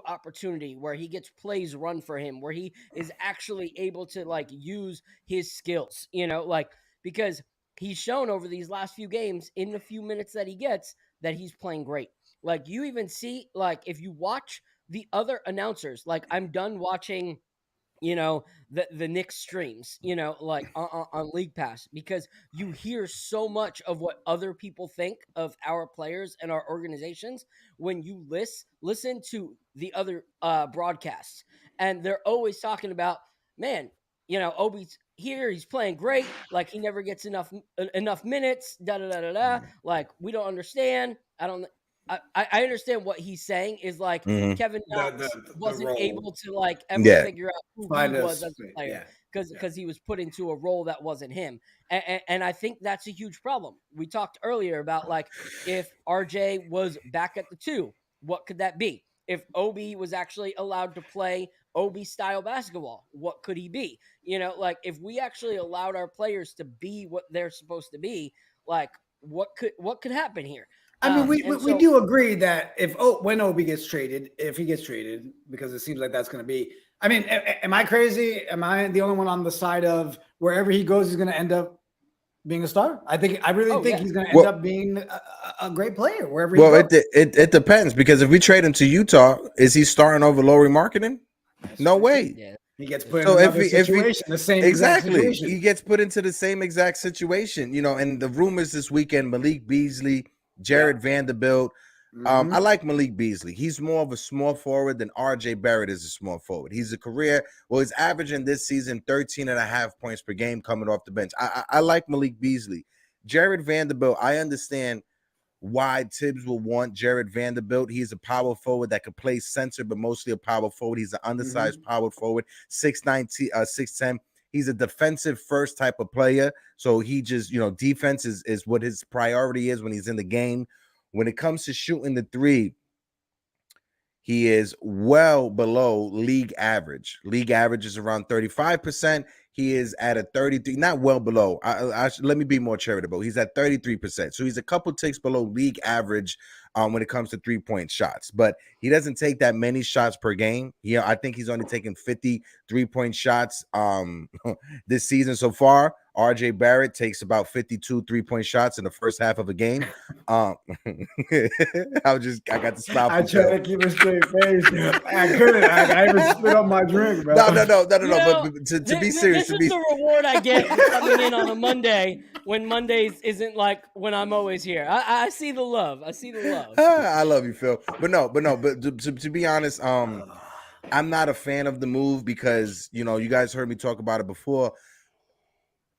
opportunity, where he gets plays run for him, where he is actually able to, like, use his skills, like, because he's shown over these last few games in the few minutes that he gets that he's playing great. Like, you even see, like, if you watch the other announcers, like, I'm done watching the Knicks streams, like on League Pass, because you hear so much of what other people think of our players and our organizations when you listen to the other broadcasts. And they're always talking about, man, Obi's here, he's playing great, like he never gets enough minutes, like, we don't understand. I understand what he's saying is, like, Kevin Knox wasn't able to, like, ever figure out who he was as a player because he was put into a role that wasn't him. And I think that's a huge problem. We talked earlier about, like, if RJ was back at the 2, what could that be? If Obi was actually allowed to play Obi style basketball, what could he be? Like, if we actually allowed our players to be what they're supposed to be, like, what could happen here? I mean, we do agree that when Obi gets traded, if he gets traded, because it seems like that's going to be. I mean, am I crazy? Am I the only one on the side of wherever he goes, he's going to end up being a star? I really think he's going to end up being a great player wherever he goes. Well, it depends, because if we trade him to Utah, is he starting over Lauri Markkanen? No way. Yeah. He gets put in another situation, the same exact situation. He gets put into the same exact situation, and the rumors this weekend, Malik Beasley, Jared Vanderbilt. I like Malik Beasley. He's more of a small forward than RJ Barrett is a small forward. He's he's averaging this season 13.5 points per game coming off the bench. I like Malik Beasley. Jared Vanderbilt, I understand why Tibbs will want Jared Vanderbilt. He's a power forward that could play center, but mostly a power forward. He's an undersized power forward, 6'9", 6'10". He's a defensive first type of player. So he just, defense is what his priority is when he's in the game. When it comes to shooting the 3, he is well below league average. League average is around 35%. he is at a 33, not well below. Let me be more charitable. He's at 33%. So he's a couple ticks below league average when it comes to 3-point shots. But he doesn't take that many shots per game. I think he's only taken 50 3-point shots this season so far. RJ Barrett takes about 52 3-point shots in the first half of a game. I got the smile. I try to keep a straight face. I couldn't. I even spit on my drink, bro. No. But to be serious, this is the reward I get for coming in on a Monday when Mondays isn't like when I'm always here. I see the love. I love you, Phil. But to be honest, I'm not a fan of the move because you guys heard me talk about it before.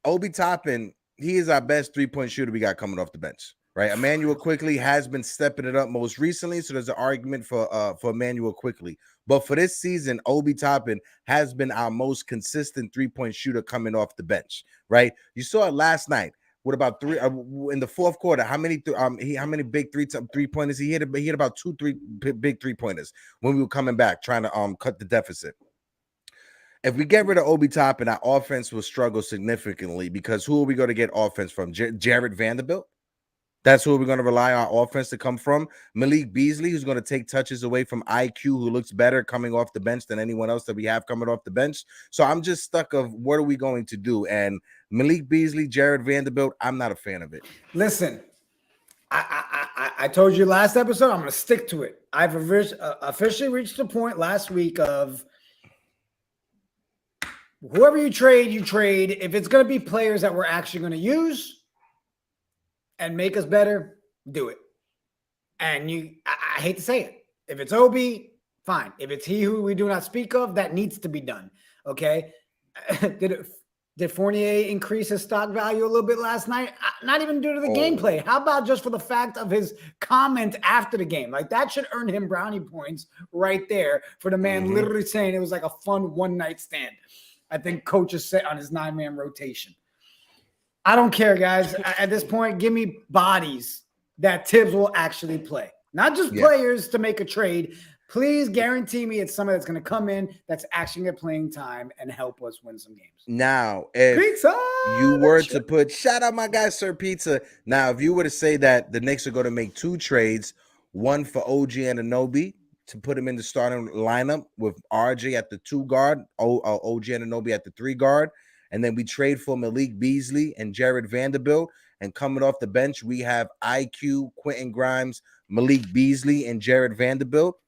Obi Toppin, he is our best 3-point shooter we got coming off the bench, right? Emmanuel Quickley has been stepping it up most recently, so there's an argument for Emmanuel Quickley. But for this season, Obi Toppin has been our most consistent 3-point shooter coming off the bench, right? You saw it last night. What about three in the fourth quarter? How many big 3-pointers he hit? He hit about 2-3 big 3-pointers when we were coming back trying to cut the deficit. If we get rid of Obi Toppin, our offense will struggle significantly because who are we going to get offense from? Jared Vanderbilt? That's who we're going to rely on our offense to come from. Malik Beasley, who's going to take touches away from IQ, who looks better coming off the bench than anyone else that we have coming off the bench. So I'm just stuck of what are we going to do? And Malik Beasley, Jared Vanderbilt, I'm not a fan of it. Listen, I told you last episode, I'm going to stick to it. I've officially reached the point last week of whoever you trade. If it's going to be players that we're actually going to use and make us better, do it. And I hate to say it. If it's Obi, fine. If it's he who we do not speak of, that needs to be done. Okay. Did Fournier increase his stock value a little bit last night? Not even due to the gameplay. How about just for the fact of his comment after the game? Like that should earn him brownie points right there for the man literally saying it was like a fun one-night stand. I think coach is set on his 9-man rotation. I don't care, guys. At this point, give me bodies that Tibbs will actually play. Not just players to make a trade. Please guarantee me it's somebody that's going to come in that's actually going to playing time and help us win some games. Now, if you were to put, shout out my guy, Sir Pizza. Now, if you were to say that the Knicks are going to make 2 trades, one for OG Anunoby to put him in the starting lineup with RJ at the 2 guard, OG Anunoby at the 3 guard, and then we trade for Malik Beasley and Jared Vanderbilt, and coming off the bench, we have IQ, Quentin Grimes, Malik Beasley, and Jared Vanderbilt.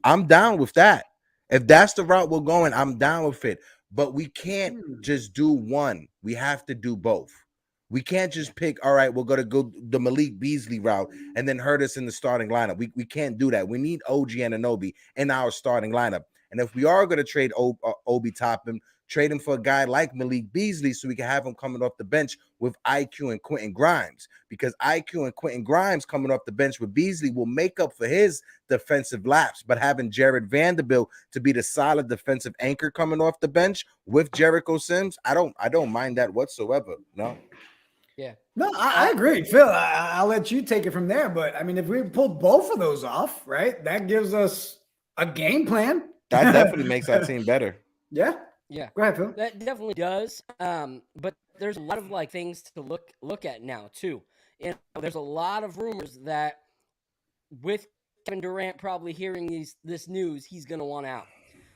I'm down with that. If that's the route we're going, I'm down with it. But we can't just do one. We have to do both. We can't just pick, all right, we're going to go the Malik Beasley route and then hurt us in the starting lineup. We can't do that. We need OG Anunoby in our starting lineup. And if we are going to trade Obi Toppin, trade him for a guy like Malik Beasley so we can have him coming off the bench with IQ and Quentin Grimes, because IQ and Quentin Grimes coming off the bench with Beasley will make up for his defensive lapse. But having Jared Vanderbilt to be the solid defensive anchor coming off the bench with Jericho Sims, I don't mind that whatsoever. No. Yeah. No, I agree. Phil, I'll let you take it from there. But I mean, if we pulled both of those off, right, that gives us a game plan. That definitely makes our team better. Yeah. Yeah, go ahead, Phil. That definitely does. But there's a lot of like things to look at now too. And there's a lot of rumors that with Kevin Durant probably hearing this news, he's going to want out.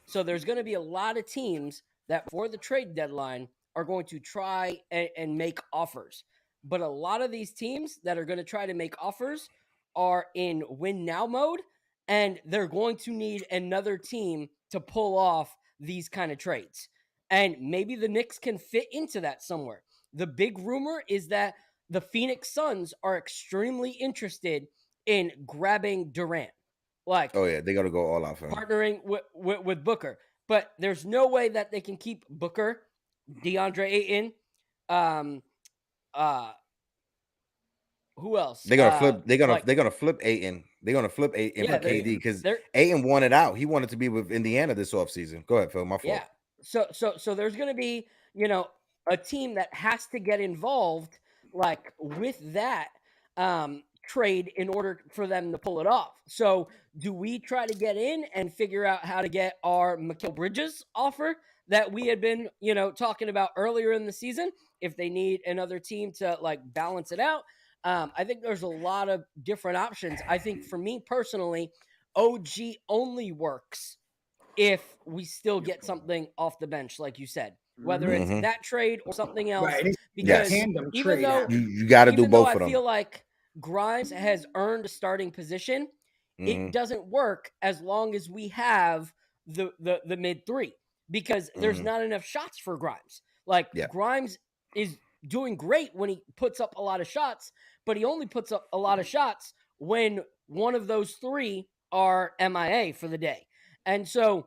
So there's going to be a lot of teams that for the trade deadline are going to try and make offers. But a lot of these teams that are going to try to make offers are in win now mode, and they're going to need another team to pull off these kind of trades. And maybe the Knicks can fit into that somewhere. The big rumor is that the Phoenix Suns are extremely interested in grabbing Durant. Like, oh yeah, they got to go all out for him. Partnering with Booker. But there's no way that they can keep Booker, DeAndre Ayton, who else? They're gonna flip. They're gonna flip Ayton. They're gonna flip Ayton for KD because Ayton wanted out. He wanted to be with Indiana this offseason. Go ahead, Phil. My fault. Yeah. So there's gonna be a team that has to get involved like with that trade in order for them to pull it off. So do we try to get in and figure out how to get our Mikal Bridges offer that we had been, talking about earlier in the season. If they need another team to like balance it out, I think there's a lot of different options. I think for me personally, OG only works if we still get something off the bench, like you said, whether it's that trade or something else. Right. Because even though you got to do both of them. I feel like Grimes has earned a starting position, it doesn't work as long as we have the mid three, because there's not enough shots for Grimes. Like Grimes is doing great when he puts up a lot of shots, but he only puts up a lot of shots when one of those three are MIA for the day. And so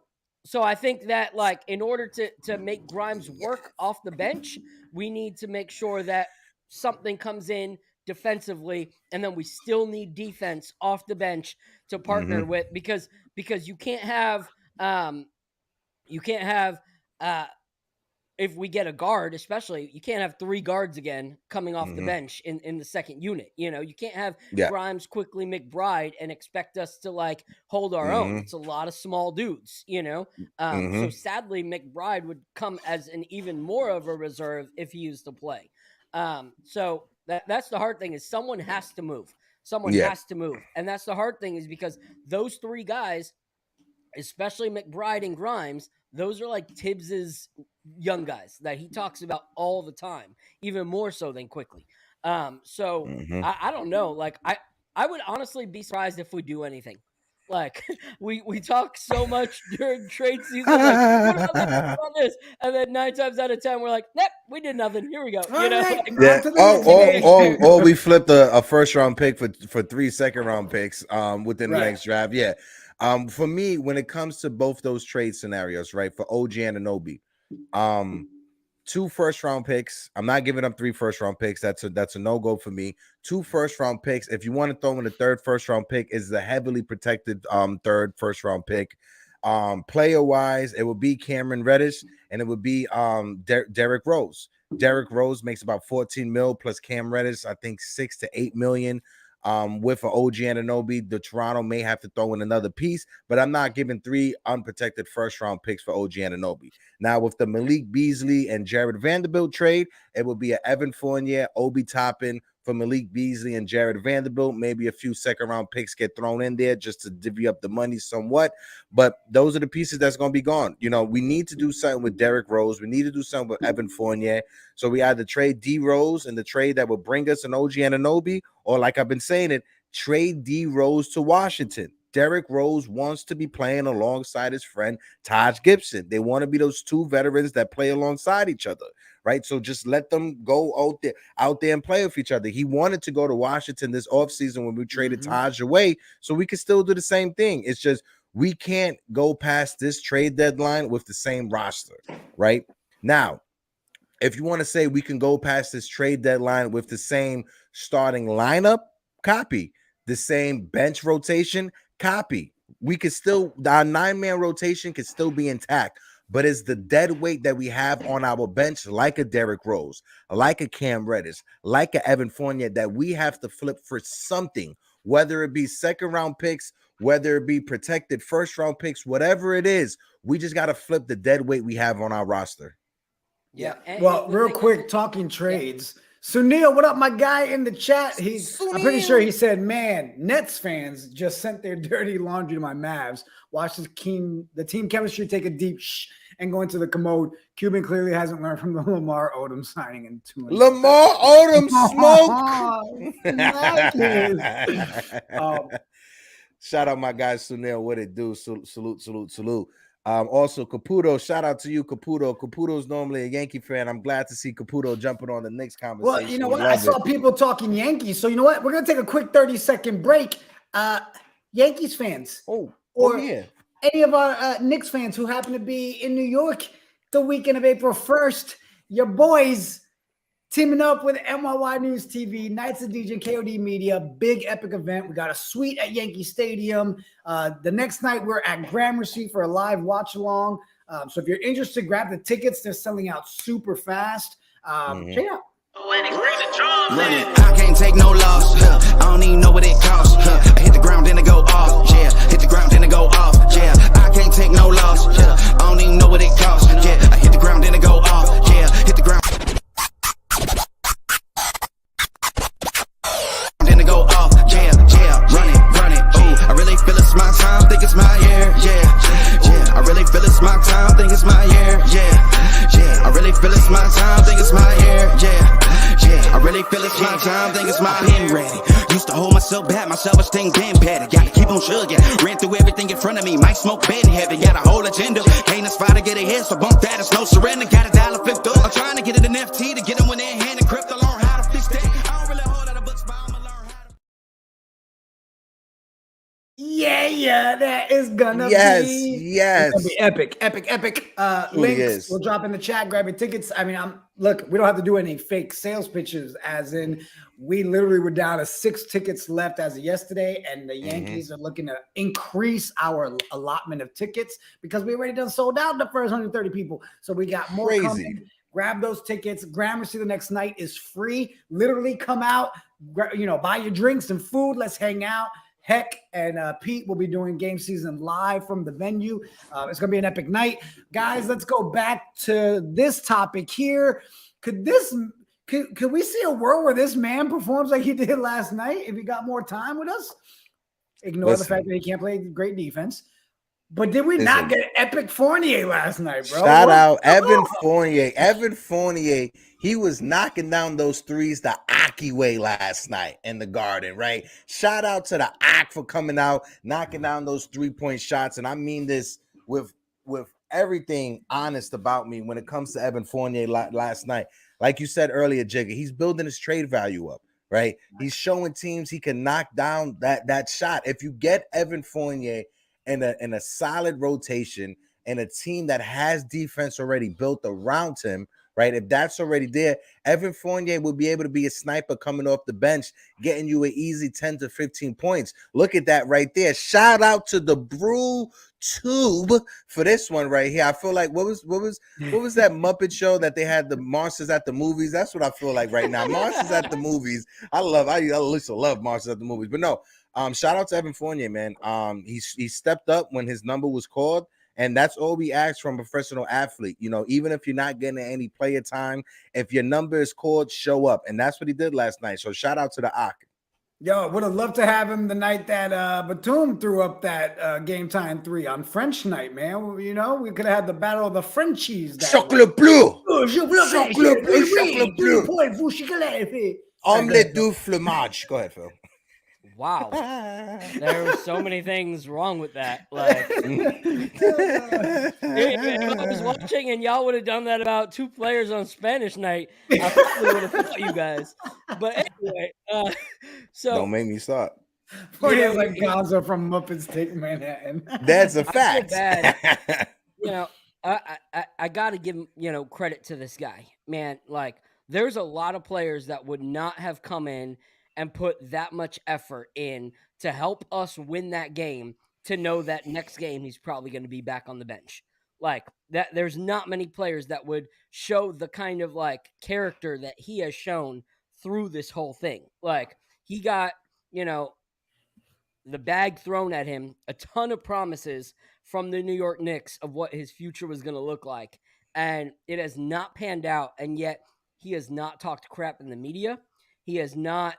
I think that, like, in order to make Grimes work off the bench, we need to make sure that something comes in defensively, and then we still need defense off the bench to partner with, because you can't have if we get a guard, especially, you can't have three guards again coming off the bench in the second unit. You can't have Grimes, Quickly, McBride and expect us to like hold our own. It's a lot of small dudes, So sadly, McBride would come as an even more of a reserve if he used to play. So that's the hard thing, is someone has to move. Someone has to move. And that's the hard thing, is because those three guys, especially McBride and Grimes, those are like Tibbs's young guys that he talks about all the time, even more so than Quickly. I don't know. Like, I would honestly be surprised if we do anything. Like, we talk so much during trade season, like, what about this? And then 9 times out of 10, we're like, nope, we did nothing. Here we go. Or we flipped a first round pick for 3 second round picks within the next draft. Yeah. For me, when it comes to both those trade scenarios, right, for OG Anunoby, 2 first round picks. I'm not giving up 3 first round picks. That's a no-go for me. 2 first round picks. If you want to throw in a 3rd first round pick, is the heavily protected 3rd first round pick. Player wise, it would be Cameron Reddish, and it would be Derrick Rose. Derrick Rose makes about 14 mil plus Cam Reddish, I think 6 to 8 million. With an OG Anunoby, the Toronto may have to throw in another piece, but I'm not giving 3 unprotected first round picks for OG Anunoby. Now, with the Malik Beasley and Jared Vanderbilt trade, it will be an Evan Fournier, Obi Toppin for Malik Beasley and Jared Vanderbilt. Maybe a few second round picks get thrown in there just to divvy up the money somewhat. But those are the pieces that's going to be gone. We need to do something with Derrick Rose. We need to do something with Evan Fournier. So we either trade D Rose and the trade that will bring us an OG Anunoby, or, like I've been saying it, trade D Rose to Washington. Derrick Rose wants to be playing alongside his friend Taj Gibson. They want to be those 2 veterans that play alongside each other, right? So just let them go out there and play with each other. He wanted to go to Washington this offseason when we traded Taj away, so we could still do the same thing. It's just we can't go past this trade deadline with the same roster, right? Now, if you want to say we can go past this trade deadline with the same starting lineup, copy. The same bench rotation, copy. We could still, our 9-man rotation could still be intact, but it's the dead weight that we have on our bench, like a Derrick Rose, like a Cam Reddish, like a Evan Fournier, that we have to flip for something, whether it be second round picks, whether it be protected first round picks, whatever it is, we just got to flip the dead weight we have on our roster. Yeah. Well, real quick, talking trades. Yeah. Sunil, what up, my guy in the chat? I'm pretty sure he said, man, Nets fans just sent their dirty laundry to my Mavs. Watch the team chemistry take a deep shh and go into the commode. Cuban clearly hasn't learned from the Lamar Odom signing in 2 months. Lamar Odom smoke. Shout out my guy Sunil. What it do? Salute. Also, Caputo, shout out to you, Caputo. Caputo's normally a Yankee fan. I'm glad to see Caputo jumping on the Knicks conversation. Well, you know what? I saw people talking Yankees. So you know what? We're going to take a quick 30-second break. Yankees fans. Any of our Knicks fans who happen to be in New York the weekend of April 1st, your boys teaming up with NYY News TV, Knights of DJ and KOD Media, big epic event. We got a suite at Yankee Stadium. The next night we're at Gramercy for a live watch along. So if you're interested, grab the tickets. They're selling out super fast. Check it out. I can't take no loss. I don't even know what it costs. I hit the ground then I go off. Yeah, hit the ground then I go off. Yeah, I can't take no loss. I don't even know what it costs. Yeah, Prime time, think it's my pen ready. Used to hold myself back, my self-esteem been petty. Gotta keep on chugging. Ran through everything in front of me. Might smoke bed heavy. Got a whole agenda. Can't aspire to get ahead, so bump that. It's no surrender. Got a dollar flipped up. I'm trying to get it in FT to get them in their hand and crypto. Learn how to fix that. I don't really hold out of books, but I'ma learn how to. Yeah, that is gonna Yes, be yes. It's gonna be epic. Truly Links is. we'll drop in the chat. Grab your tickets. I mean, look, we don't have to do any fake sales pitches. As in, we literally were down to 6 tickets left as of yesterday, and the Yankees are looking to increase our allotment of tickets because we already done sold out the first 130 people. So we got more Crazy. coming. Grab those tickets. Gramercy the next night is free. Literally come out, buy your drinks and food. Let's hang out. Heck and Pete will be doing game season live from the venue. It's going to be an epic night. Guys, let's go back to this topic here. Could we see a world where this man performs like he did last night if he got more time with us? Ignore the fact that he can't play great defense. But did we not get epic Fournier last night, bro? Shout out Evan Fournier. Evan Fournier, he was knocking down those threes the Aki way last night in the Garden, right? Shout out to the Ak for coming out, knocking down those 3-point shots. And I mean this with everything honest about me when it comes to Evan Fournier last night. Like you said earlier, Jigga, he's building his trade value up, right? He's showing teams he can knock down that shot. If you get Evan Fournier in a solid rotation and a team that has defense already built around him, right? If that's already there, Evan Fournier will be able to be a sniper coming off the bench, getting you an easy 10 to 15 points. Look at that right there. Shout out to the Brew Tube for this one right here. I feel like what was that Muppet show that they had the monsters at the movies? That's what I feel like right now. Monsters at the movies. I used to love monsters at the movies, but no. Shout out to Evan Fournier, man. He stepped up when his number was called, and that's all we ask from a professional athlete. Even if you're not getting any player time, if your number is called, show up, and that's what he did last night. So shout out to the Ak. Yo, would have loved to have him the night that Batum threw up that game time 3 on French night, man. We could have had the battle of the Frenchies. Chocolat bleu. Chocolat bleu. Omelette du fromage. Go ahead, Phil. Wow. There were so many things wrong with that. Like, if I was watching and y'all would have done that about 2 players on Spanish night, I probably would have fought you guys. But anyway, so don't make me stop. It's like Gaza from Muppets Take Manhattan. That's a fact. I got to give credit to this guy, man. Like, there's a lot of players that would not have come in and put that much effort in to help us win that game, to know that next game he's probably going to be back on the bench. Like that, there's not many players that would show the kind of like character that he has shown through this whole thing. Like, he got, the bag thrown at him, a ton of promises from the New York Knicks of what his future was going to look like. And it has not panned out. And yet he has not talked crap in the media. He has not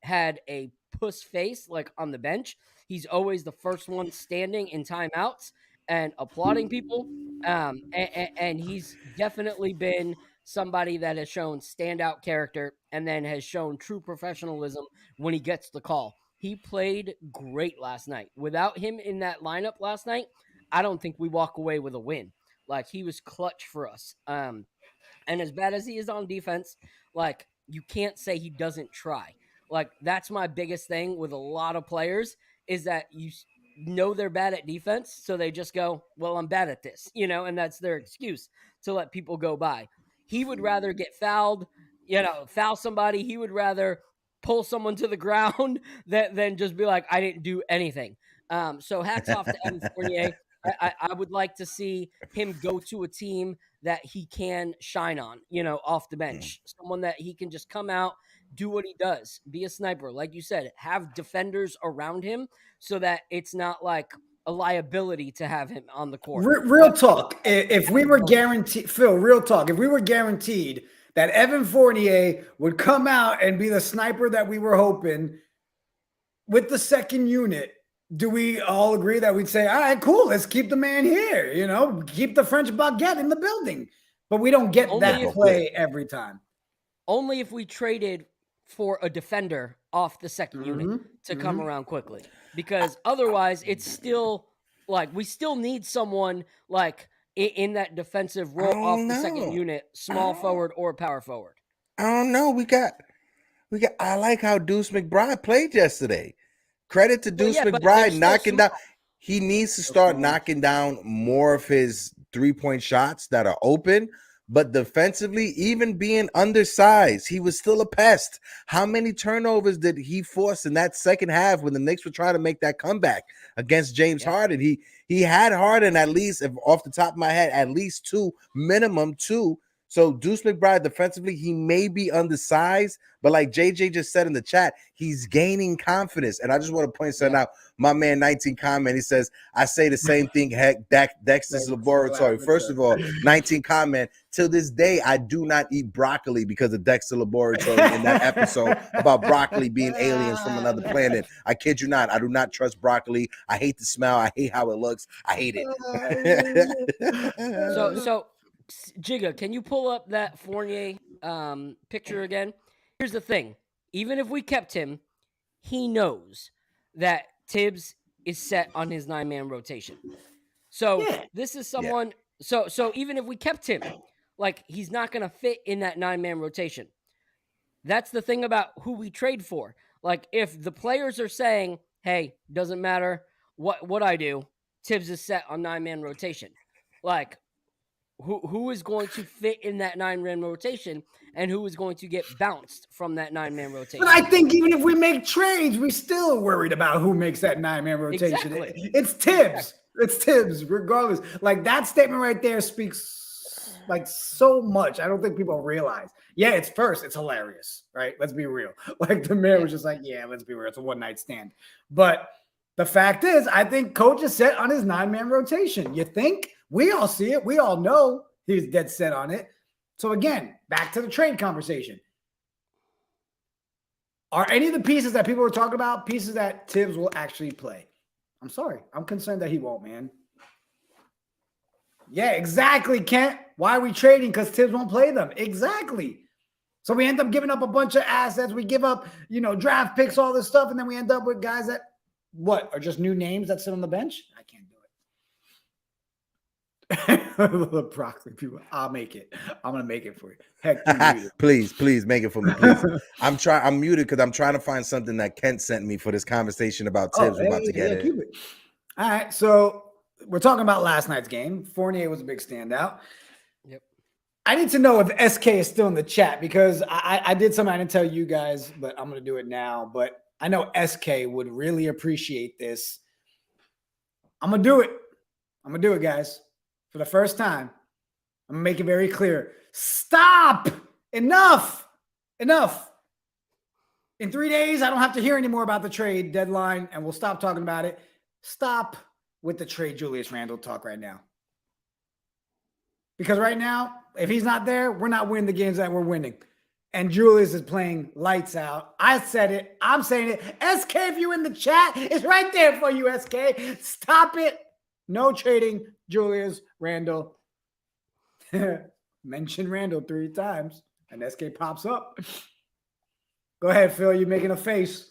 had a puss face on the bench. He's always the first one standing in timeouts and applauding people. And he's definitely been somebody that has shown standout character and then has shown true professionalism when he gets the call. He played great last night. Without him in that lineup last night, I don't think we walk away with a win. He was clutch for us. And as bad as he is on defense, you can't say he doesn't try. That's my biggest thing with a lot of players, is that they're bad at defense, so they just go, well, I'm bad at this, and that's their excuse to let people go by. He would rather get fouled, foul somebody. He would rather pull someone to the ground than just be like, I didn't do anything. So hats off to Evan Fournier. I would like to see him go to a team that he can shine on, off the bench. Someone that he can just come out, do what he does, be a sniper. Like you said, have defenders around him so that it's not like a liability to have him on the court. Real talk. If we were guaranteed, Phil, real talk, if we were guaranteed that Evan Fournier would come out and be the sniper that we were hoping with the second unit, do we all agree that we'd say, all right, cool, let's keep the man here, keep the French baguette in the building? But we don't get that play every time. Only if we traded for a defender off the second unit to come around quickly, because otherwise it's still like we still need someone like in that defensive role off the second unit, small forward or power forward. I don't know. We got. I like how Deuce McBride played yesterday. Credit to Deuce McBride knocking down. He needs to start knocking down more of his 3-point shots that are open. But defensively, even being undersized, he was still a pest. How many turnovers did he force in that second half when the Knicks were trying to make that comeback against James Harden? He had Harden at least, if off the top of my head, at least 2, minimum 2. So Deuce McBride defensively, he may be undersized, but like JJ just said in the chat, he's gaining confidence. And I just want to point something out. My man 19 comment, he says, I say the same thing, heck, Dexter's Laboratory. First of all, 19 comment, till this day, I do not eat broccoli because of Dexter Laboratory in that episode about broccoli being aliens from another planet. I kid you not. I do not trust broccoli. I hate the smell. I hate how it looks. I hate it. So Jigga, can you pull up that Fournier picture again? Here's the thing. Even if we kept him, he knows that Tibbs is set on his 9-man rotation. So this is someone so even if we kept him, like he's not going to fit in that 9-man rotation. That's the thing about who we trade for. Like if the players are saying, "Hey, doesn't matter what I do, Tibbs is set on 9-man rotation." Like who is going to fit in that 9-man rotation and who is going to get bounced from that 9-man rotation? But I think even if we make trades, we still are worried about who makes that 9-man rotation. Exactly. It's Tibbs. It's Tibbs, regardless. Like that statement right there speaks like so much. I don't think people realize. Yeah, it's first. It's hilarious, right? Let's be real. Like the mayor was just like, yeah, let's be real. It's a one-night stand. But the fact is, I think coach is set on his 9-man rotation. You think? We all see it. We all know he's dead set on it. So again, back to the trade conversation. Are any of the pieces that people were talking about pieces that Tibbs will actually play? I'm sorry. I'm concerned that he won't, man. Yeah, exactly, Kent. Why are we trading? Because Tibbs won't play them. Exactly. So we end up giving up a bunch of assets. We give up, draft picks, all this stuff, and then we end up with guys that, are just new names that sit on the bench? I can't do it. The broccoli people. I'll make it. I'm gonna make it for you. Heck, please make it for me. Please. I'm muted because I'm trying to find something that Kent sent me for this conversation about Tibbs. We're about to get it. All right, so we're talking about last night's game. Fournier was a big standout. Yep. I need to know if SK is still in the chat because I did something I didn't tell you guys, but I'm gonna do it now. But I know SK would really appreciate this. I'm gonna do it, guys. For the first time, I'm going to make it very clear. Stop! Enough! In 3 days, I don't have to hear any more about the trade deadline, and we'll stop talking about it. Stop with the trade Julius Randle talk right now. Because right now, if he's not there, we're not winning the games that we're winning. And Julius is playing lights out. I said it. I'm saying it. SK, if you're in the chat, it's right there for you, SK. Stop it. No trading Julius Randle. Mention Randle 3 times, and SK pops up. Go ahead, Phil. You're making a face.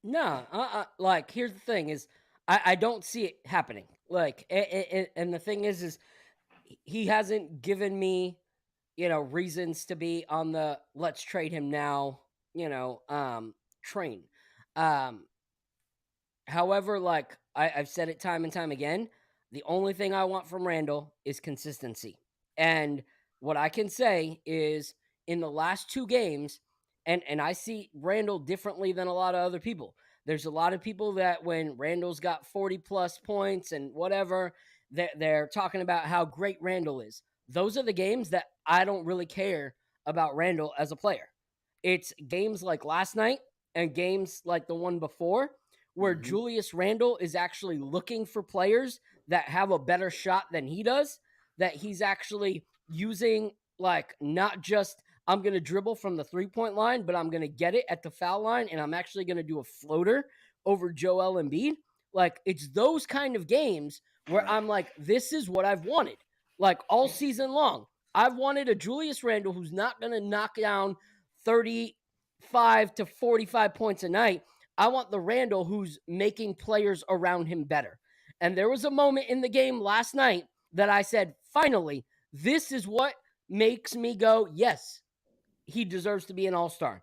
No, like here's the thing: is I don't see it happening. Like, and the thing is he hasn't given me, reasons to be on the let's trade him now, train. However, like I've said it time and time again, the only thing I want from Randle is consistency. And what I can say is in the last 2 games, and I see Randle differently than a lot of other people. There's a lot of people that when Randle's got 40-plus points and whatever, they're talking about how great Randle is. Those are the games that I don't really care about Randle as a player. It's games like last night and games like the one before where Julius Randle is actually looking for players that have a better shot than he does, that he's actually using, like, not just I'm going to dribble from the 3-point line, but I'm going to get it at the foul line, and I'm actually going to do a floater over Joel Embiid. Like, it's those kind of games where I'm like, this is what I've wanted. Like, all season long, I've wanted a Julius Randle who's not going to knock down 30, 35 to 45 points a night. I want the Randall who's making players around him better. And there was a moment in the game last night that I said, finally, this is what makes me go, yes, he deserves to be an all-star.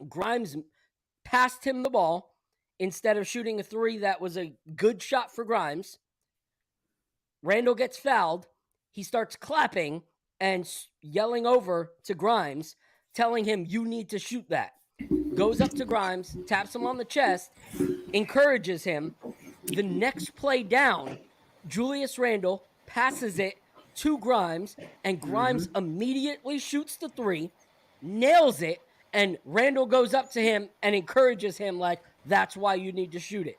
Grimes passed him the ball instead of shooting a three that was a good shot for Grimes. Randall gets fouled. He starts clapping and yelling over to Grimes, telling him, you need to shoot that. Goes up to Grimes, taps him on the chest, encourages him. The next play down, Julius Randle passes it to Grimes, and Grimes immediately shoots the three, nails it, and Randle goes up to him and encourages him like, that's why you need to shoot it.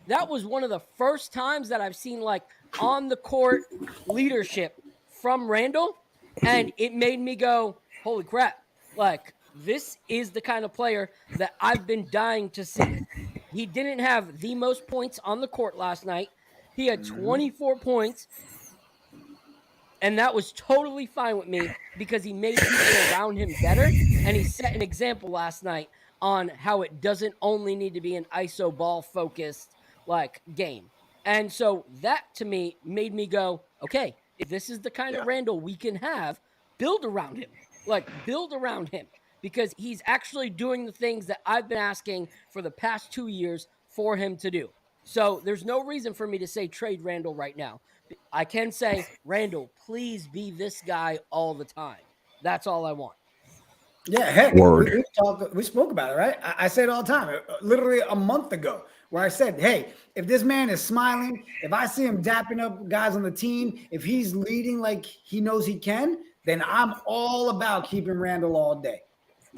That was one of the first times that I've seen like on the court leadership from Randle, and it made me go, holy crap, like this is the kind of player that I've been dying to see. He didn't have the most points on the court last night. He had 24 points, and that was totally fine with me because he made people around him better, and he set an example last night on how it doesn't only need to be an ISO ball focused like game. And so that to me made me go, okay, if this is the kind of Randall we can have, build around him. Like build around him because he's actually doing the things that I've been asking for the past 2 years for him to do. So there's no reason for me to say trade Randall right now. I can say, Randall, please be this guy all the time. That's all I want. Yeah, heck, Word. we spoke about it, right? I say it all the time, literally a month ago, where I said, hey, if this man is smiling, if I see him dapping up guys on the team, if he's leading like he knows he can, then I'm all about keeping Randall all day.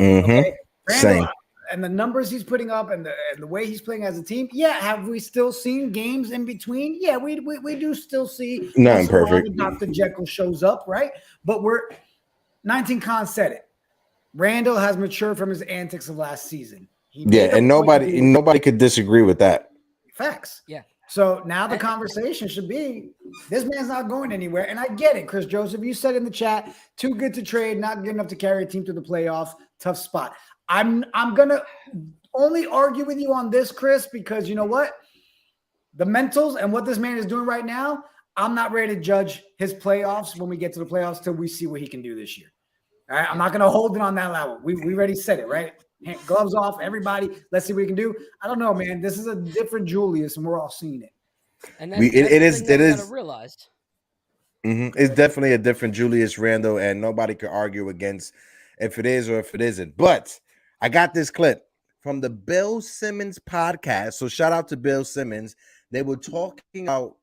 Okay? Randall, Same. and the numbers he's putting up and the way he's playing as a team, yeah, have we still seen games in between? Yeah, we do still see. Nothing perfect. Dr. Jekyll shows up, right? But 19 Con said it. Randall has matured from his antics of last season. And nobody could disagree with that. Facts. Yeah. So now the conversation should be, this man's not going anywhere. And I get it, Chris Joseph. You said in the chat, too good to trade, not good enough to carry a team to the playoffs. Tough spot. I'm gonna only argue with you on this, Chris, because you know what? The mentals and what this man is doing right now, I'm not ready to judge his playoffs when we get to the playoffs till we see what he can do this year. All right, I'm not going to hold it on that level. We already said it, right? Gloves off, everybody. Let's see what we can do. I don't know, man. This is a different Julius, and we're all seeing it. And it is realized. It's definitely a different Julius Randle, and nobody could argue against if it is or if it isn't. But I got this clip from the Bill Simmons podcast. So shout out to Bill Simmons. They were talking about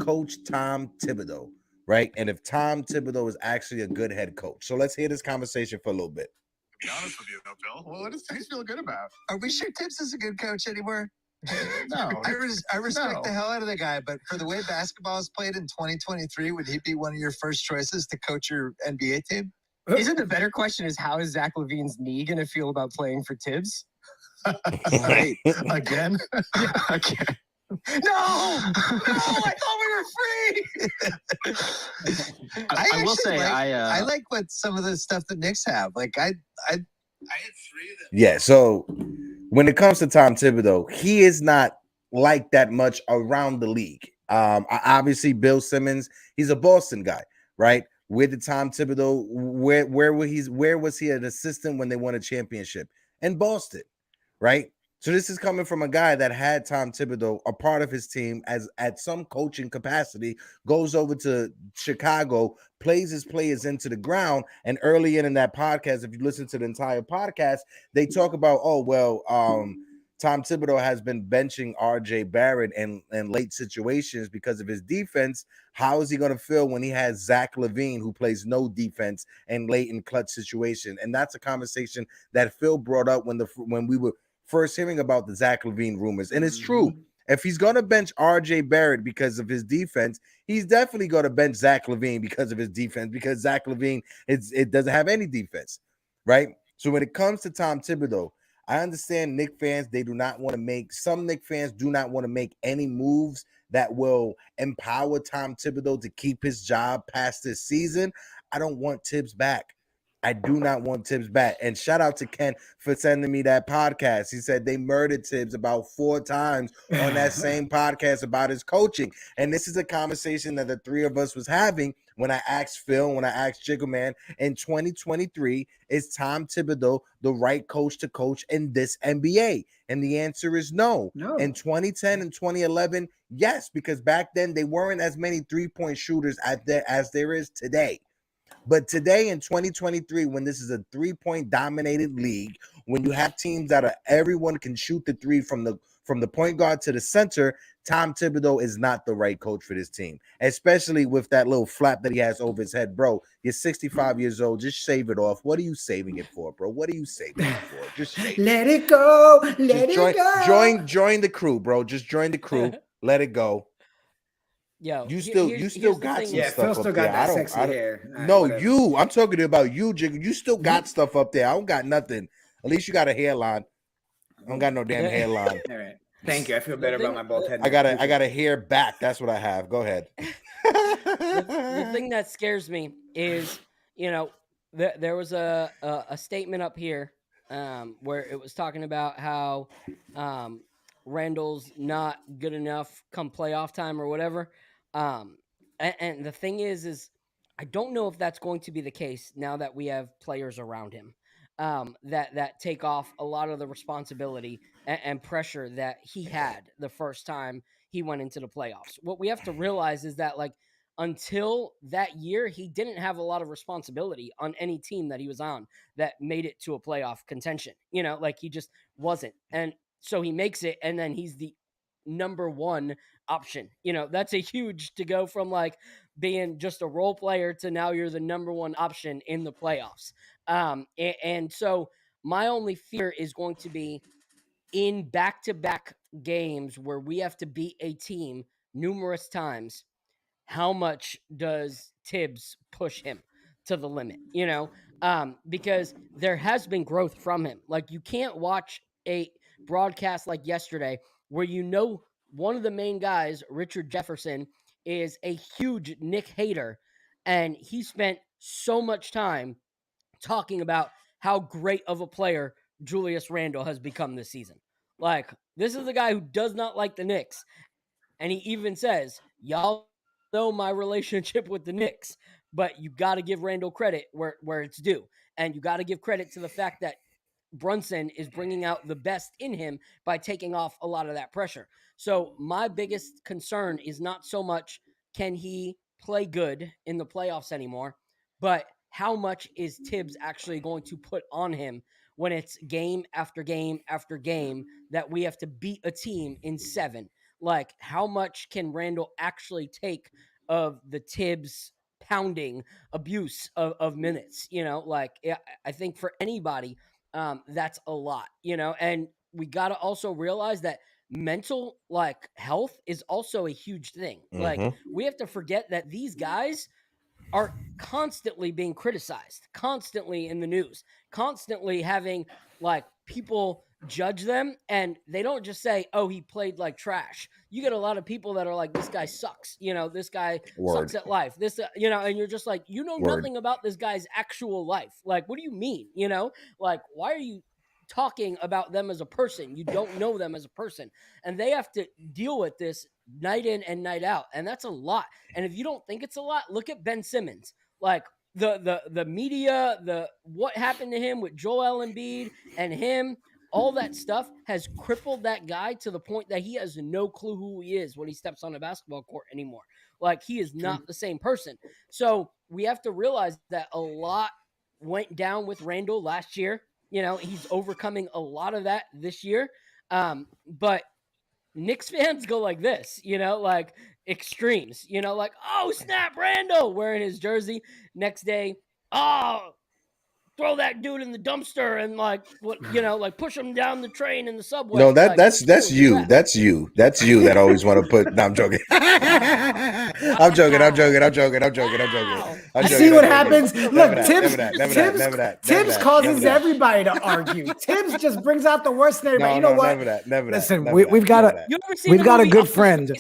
Coach Tom Thibodeau. Right. And if Tom Thibodeau is actually a good head coach. So let's hear this conversation for a little bit. To be honest with you, though, Bill. Well, what does Tibbs feel good about? Are we sure Tibbs is a good coach anymore? No. I respect the hell out of the guy, but for the way basketball is played in 2023, would he be one of your first choices to coach your NBA team? Isn't the better question is how is Zach LaVine's knee going to feel about playing for Tibbs? Right. Again? Again. No, I thought we were free. I will say I like what some of the stuff that Knicks have. Like I had three of them. Yeah. So when it comes to Tom Thibodeau, he is not like that much around the league. Obviously, Bill Simmons, he's a Boston guy, right? Where did Tom Thibodeau? Where was he an assistant when they won a championship in Boston, right? So this is coming from a guy that had Tom Thibodeau a part of his team as at some coaching capacity, goes over to Chicago, plays his players into the ground. And early in that podcast, if you listen to the entire podcast, they talk about, Tom Thibodeau has been benching RJ Barrett in late situations because of his defense. How is he going to feel when he has Zach LaVine, who plays no defense and late in clutch situation? And that's a conversation that Phil brought up when we were first hearing about the Zach LaVine rumors. And it's true. If he's going to bench RJ Barrett because of his defense, he's definitely going to bench Zach LaVine because of his defense, because Zach LaVine, it doesn't have any defense, right? So when it comes to Tom Thibodeau, I understand Knicks fans, some Knicks fans do not want to make any moves that will empower Tom Thibodeau to keep his job past this season. I don't want Tibbs back. I do not want Tibbs back. And shout out to Ken for sending me that podcast. He said they murdered Tibbs about 4 times on that same podcast about his coaching. And this is a conversation that the three of us was having when I asked Phil, when I asked Jiggaman, in 2023, is Tom Thibodeau the right coach to coach in this NBA? And the answer is no. In 2010 and 2011, yes, because back then they weren't as many three-point shooters as there is today. But today in 2023, when this is a three-point dominated league, when you have teams that everyone can shoot the three from the point guard to the center, Tom Thibodeau is not the right coach for this team, especially with that little flap that he has over his head. Bro, you're 65 years old. Just shave it off. What are you saving it for, bro? What are you saving it for? Just let it go. Let it go. Join the crew, bro. Just join the crew. Let it go. Yo, you still got some stuff Phil still up got there. that sexy hair. No, you. I'm talking about you, Jigga. You still got stuff up there. I don't got nothing. At least you got a hairline. I don't got no damn hairline. All right. Thank you. I feel better about my bald head. I got a hair back. That's what I have. Go ahead. The thing that scares me is, there was a statement up here where it was talking about how Randall's not good enough come playoff time or whatever. And the thing is I don't know if that's going to be the case now that we have players around him that take off a lot of the responsibility and pressure that he had the first time he went into the playoffs. What we have to realize is that, like, until that year, he didn't have a lot of responsibility on any team that he was on that made it to a playoff contention. Like, he just wasn't. And so he makes it, and then he's the number one option. That's a huge to go from like being just a role player to now you're the number one option in the playoffs. And so my only fear is going to be in back-to-back games where we have to beat a team numerous times. How much does Tibbs push him to the limit? Because there has been growth from him. Like, you can't watch a broadcast like yesterday where one of the main guys, Richard Jefferson, is a huge Knick hater, and he spent so much time talking about how great of a player Julius Randle has become this season. Like, this is the guy who does not like the Knicks, and he even says, y'all know my relationship with the Knicks, but you got to give Randle credit where it's due, and you got to give credit to the fact that Brunson is bringing out the best in him by taking off a lot of that pressure. So my biggest concern is not so much can he play good in the playoffs anymore, but how much is Tibbs actually going to put on him when it's game after game after game that we have to beat a team in 7? Like, how much can Randle actually take of the Tibbs pounding abuse of minutes? I think for anybody, that's a lot, and we got to also realize that mental health is also a huge thing. Mm-hmm. Like, we have to forget that these guys are constantly being criticized, constantly in the news, constantly having people judge them, and they don't just say, oh, he played like trash. You get a lot of people that are like, this guy sucks, this guy sucks at life, this and you're just like, nothing about this guy's actual life. Like, what do you mean? Why are you talking about them as a person? You don't know them as a person, and they have to deal with this night in and night out, and that's a lot. And if you don't think it's a lot, look at Ben Simmons. Like, the media, what happened to him with Joel Embiid and him, all that stuff has crippled that guy to the point that he has no clue who he is when he steps on a basketball court anymore. Like, he is not the same person. So we have to realize that a lot went down with Randle last year. He's overcoming a lot of that this year. But Knicks fans go like this, like extremes, like, oh, snap, Randle wearing his jersey. Next day, oh, throw that dude in the dumpster and push him down the train in the subway. No, that's you. That's you. That's you that always want to put. No, I'm joking. I'm joking. I see what happens. Look, Tibbs causes everybody to argue. Tibbs just brings out the worst in everybody. You know what? Listen, we've got a good friend.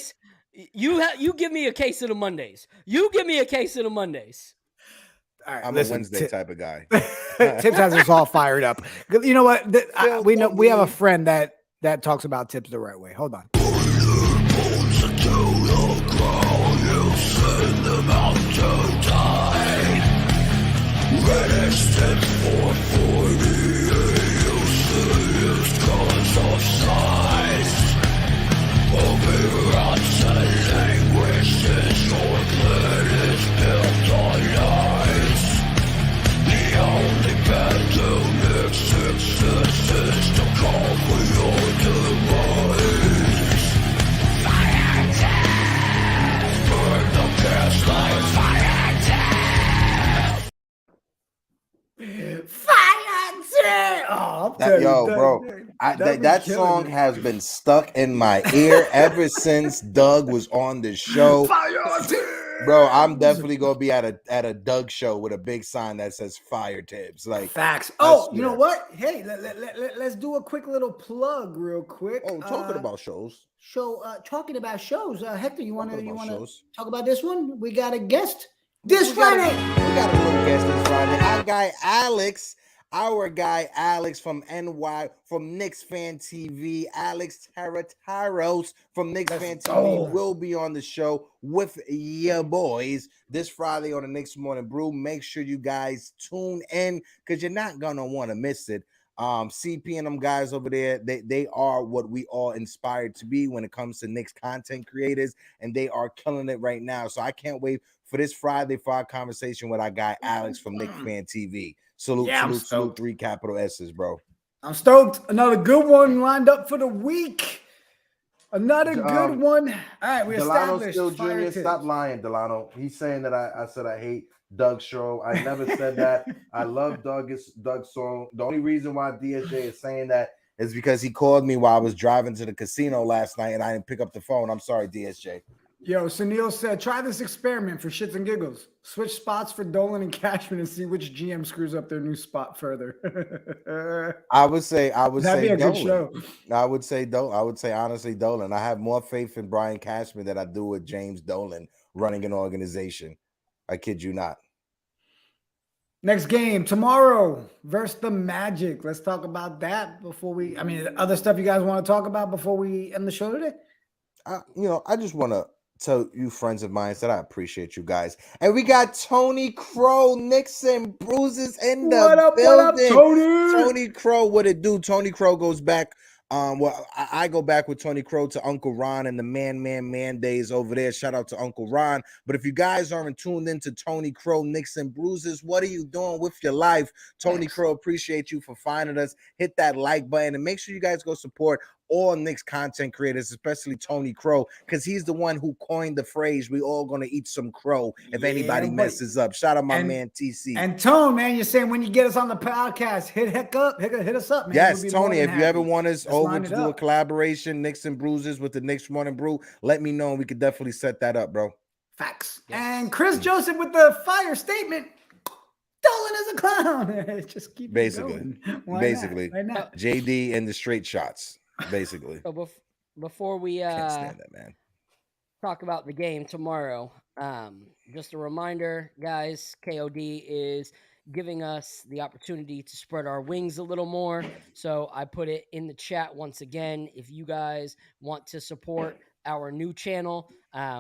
You give me a case of the Mondays. All right, I'm listen, a Wednesday type of guy. Tips has us all fired up. You know what? We have a friend that talks about tips the right way. Hold on. That song has been stuck in my ear ever since Doug was on the show. Bro, I'm definitely gonna be at a Doug show with a big sign that says "Fire Tips." Like facts. Oh, you know what? Hey, let's do a quick little plug, real quick. Oh, talking about shows. Talking about shows. Hector, you want to talk about this one? We got a guest this Friday. We got a little guest this Friday. Our guy Alex from Knicks Fan TV. Alex Tarataros from Knicks Fan TV will be on the show with your boys this Friday on the Knicks Morning Brew. Make sure you guys tune in because you're not gonna want to miss it. CP and them guys over there, they are what we all inspired to be when it comes to Knicks content creators, and they are killing it right now. So I can't wait for this Friday for our conversation with our guy Alex from Knicks Fan TV. Salute, 3 capital S's, bro. I'm stoked. Another good one lined up for the week. Another good one. All right, we Delano established. Still Jr. Stop lying, Delano. He's saying that I said I hate Doug's show. I never said that. I love Doug's song. The only reason why DSJ is saying that is because he called me while I was driving to the casino last night and I didn't pick up the phone. I'm sorry, DSJ. Yo, Sunil said, try this experiment for shits and giggles. Switch spots for Dolan and Cashman and see which GM screws up their new spot further. I would say That'd be a Dolan. good show. I would say honestly Dolan. I have more faith in Brian Cashman than I do with James Dolan running an organization. I kid you not. Next game tomorrow versus the Magic. Let's talk about that before other stuff you guys want to talk about before we end the show today? I just want to tell you friends of mine that I appreciate you guys. And we got Tony Crow, Knicks and Bruises in the building. What up, Tony? Tony Crow, what it do? Tony Crow goes back. I go back with Tony Crow to Uncle Ron and the man days over there. Shout out to Uncle Ron. But if you guys aren't tuned into Tony Crow, Knicks and Bruises, what are you doing with your life? Tony Crow, appreciate you for finding us. Hit that like button and make sure you guys go support all Knicks content creators, especially Tony Crow, because he's the one who coined the phrase, we all going to eat some crow if anybody messes up. Shout out my man TC. And Tone, man, you're saying when you get us on the podcast, hit us up, man. Yes, Tony, if you ever want us over to do a collaboration, Knicks and Bruises with the Knicks Morning Brew, let me know and we could definitely set that up, bro. Facts. Yes. And Chris Joseph with the fire statement. Dolan is a clown. Just keep basically. Why not? JD and the straight shots. Basically. So before we can't stand that, man. Talk about the game tomorrow, just a reminder, guys, KOD is giving us the opportunity to spread our wings a little more. So I put it in the chat once again. If you guys want to support our new channel,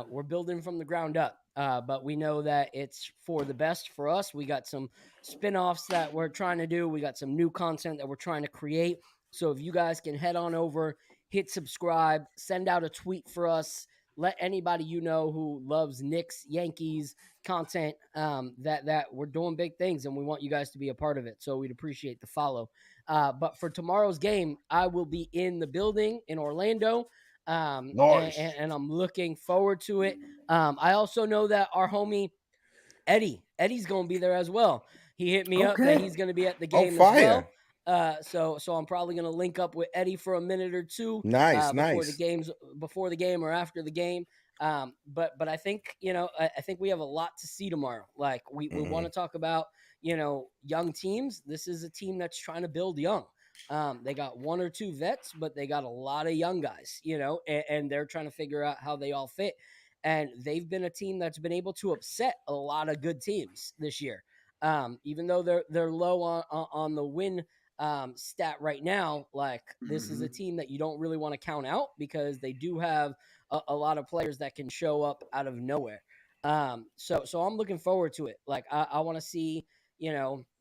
we're building from the ground up. But we know that it's for the best for us. We got some spin-offs that we're trying to do. We got some new content that we're trying to create. So if you guys can head on over, hit subscribe, send out a tweet for us, let anybody you know who loves Knicks, Yankees content, that we're doing big things and we want you guys to be a part of it. So we'd appreciate the follow. But for tomorrow's game, I will be in the building in Orlando. Nice. And I'm looking forward to it. I also know that our homie Eddie's going to be there as well. He hit me up that he's going to be at the game as well. So I'm probably going to link up with Eddie for a minute or two. Nice. Before the game or after the game. But I think, I think we have a lot to see tomorrow. Like we want to talk about, young teams. This is a team that's trying to build young. They got one or two vets, but they got a lot of young guys, and they're trying to figure out how they all fit. And they've been a team that's been able to upset a lot of good teams this year. Even though they're low on the win stat right now, like this is a team that you don't really want to count out because they do have a lot of players that can show up out of nowhere. So I'm looking forward to it. Like I want to see,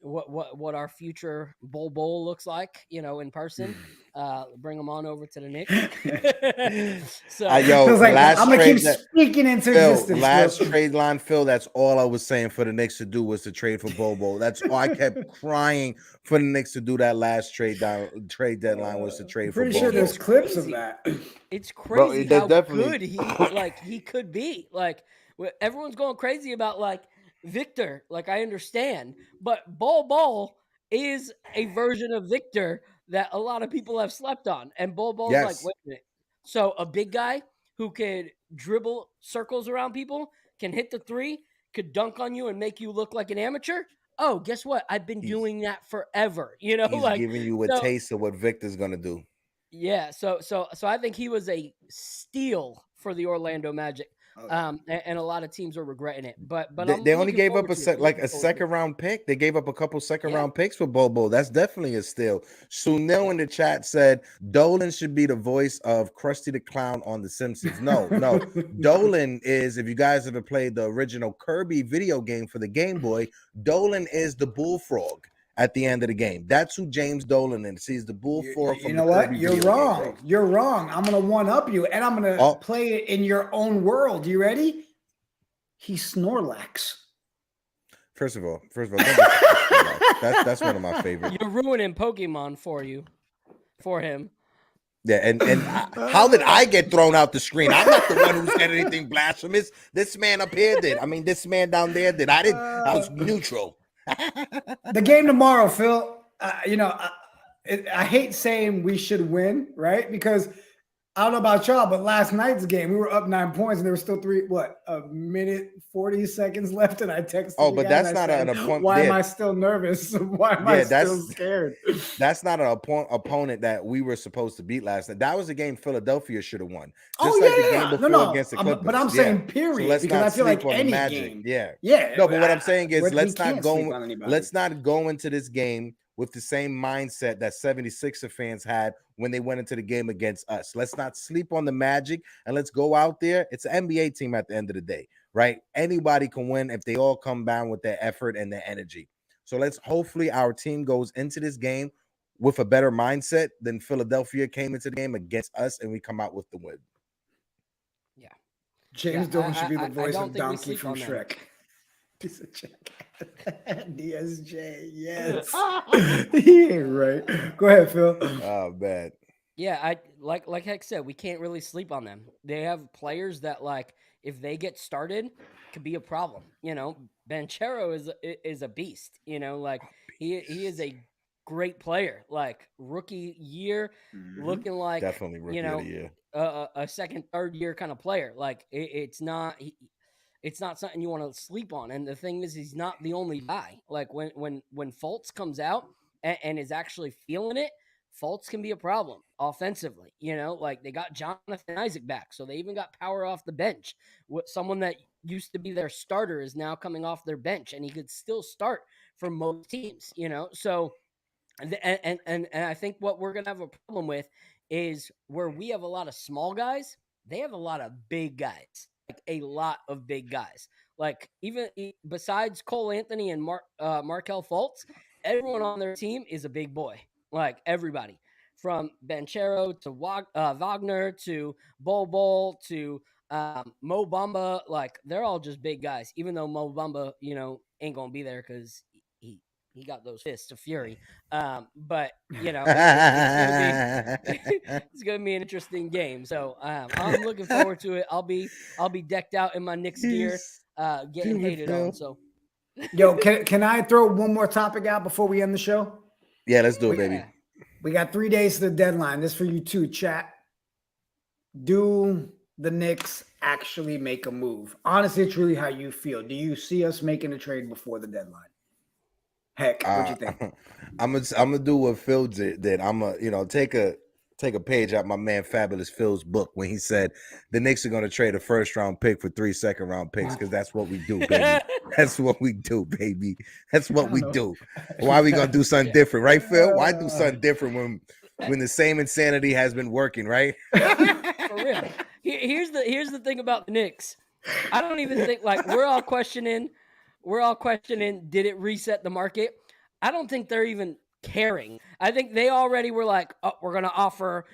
what our future bowl looks like, in person. Bring them on over to the Knicks. So last I'm gonna trade keep speaking into Phil, existence. last trade line, Phil. That's all I was saying for the Knicks to do was to trade for Bobo. That's all I kept crying for the Knicks to do. That last trade deadline was to trade for Bobo. Pretty sure there's clips of that. It's crazy how definitely... good he could be. Like everyone's going crazy about like Victor. Like I understand, but Bol is a version of Victor that a lot of people have slept on. And Bol's like, wait a minute. So a big guy who could dribble circles around people, can hit the three, could dunk on you and make you look like an amateur. Oh, guess what? I've been doing that forever. He's giving you a taste of what Victor's gonna do. Yeah. So I think he was a steal for the Orlando Magic. And a lot of teams are regretting it, but they only gave up a second round pick. They gave up a couple second round picks for Bobo. That's definitely a steal. Sunil in the chat said Dolan should be the voice of Krusty the Clown on The Simpsons. No. Dolan is, if you guys ever played the original Kirby video game for the Game Boy, Dolan is the bullfrog at the end of the game. That's who James Dolan is. He's the bullfrog. You know what? You're wrong. You're wrong. I'm gonna one up you, and I'm gonna play it in your own world. You ready? He's Snorlax. First of all, that's one of my favorites. You're ruining Pokemon for him. Yeah, and how did I get thrown out the screen? I'm not the one who said anything blasphemous. This man up here did. I mean, this man down there did. I didn't. I was neutral. The game tomorrow, Phil. I hate saying we should win, right? Because I don't know about y'all, but last night's game, we were up 9 points and there was still a minute 40 seconds left, and I texted. Oh, but that's not an opponent. Why am I still nervous? Why am I still scared? That's not an opponent that we were supposed to beat last night. That was a game Philadelphia should have won. Against the Clippers. But I'm saying period, so let's because I feel like any game. Yeah. No, but what I'm saying is let's not go into this game with the same mindset that 76er fans had when they went into the game against us. Let's not sleep on the Magic, and let's go out there. It's an NBA team at the end of the day, right? Anybody can win if they all come down with their effort and their energy. So hopefully our team goes into this game with a better mindset than Philadelphia came into the game against us, and we come out with the win. Yeah. James Dolan should be the voice of Donkey from Shrek. Piece of check. DSJ, yes. Yeah, right. Go ahead, Phil. Oh, bad. Yeah, I like Heck said, we can't really sleep on them. They have players that, like, if they get started, could be a problem. Banchero is a beast. Like he is a great player. Like rookie year, looking like definitely rookie of the year. A second, third year kind of player. Like it's not something you want to sleep on. And the thing is, he's not the only guy. Like when Fultz comes out and is actually feeling it, Fultz can be a problem offensively. Like they got Jonathan Isaac back, so they even got power off the bench. Someone that used to be their starter is now coming off their bench, and he could still start for most teams. So and I think what we're gonna have a problem with is where we have a lot of small guys, they have a lot of big guys. Like a lot of big guys. Like even besides Cole Anthony and Markelle Fultz, everyone on their team is a big boy. Like everybody, from Banchero to Wagner to Bol to Mo Bamba, like they're all just big guys. Even though Mo Bamba, ain't gonna be there because he got those fists of fury. But it's gonna be an interesting game. So I'm looking forward to it. I'll be decked out in my Knicks gear, getting hated on. So yo, can I throw one more topic out before we end the show? Yeah, let's do it, baby. We got 3 days to the deadline. This for you too, chat. Do the Knicks actually make a move? Honestly, truly, how you feel? Do you see us making a trade before the deadline? Heck, what you think? I'm gonna do what Phil did. I'm gonna take a take a page out my man Fabulous Phil's book when he said the Knicks are going to trade a first-round pick for 3 second-round picks because that's what we do, baby. That's what we do, baby. That's what we do. Why are we going to do something different, right, Phil? Why do something different when the same insanity has been working, right? For real. Here's the thing about the Knicks. I don't even think, like, we're all questioning, did it reset the market? I don't think they're even caring. I think they already were like, oh, we're going to offer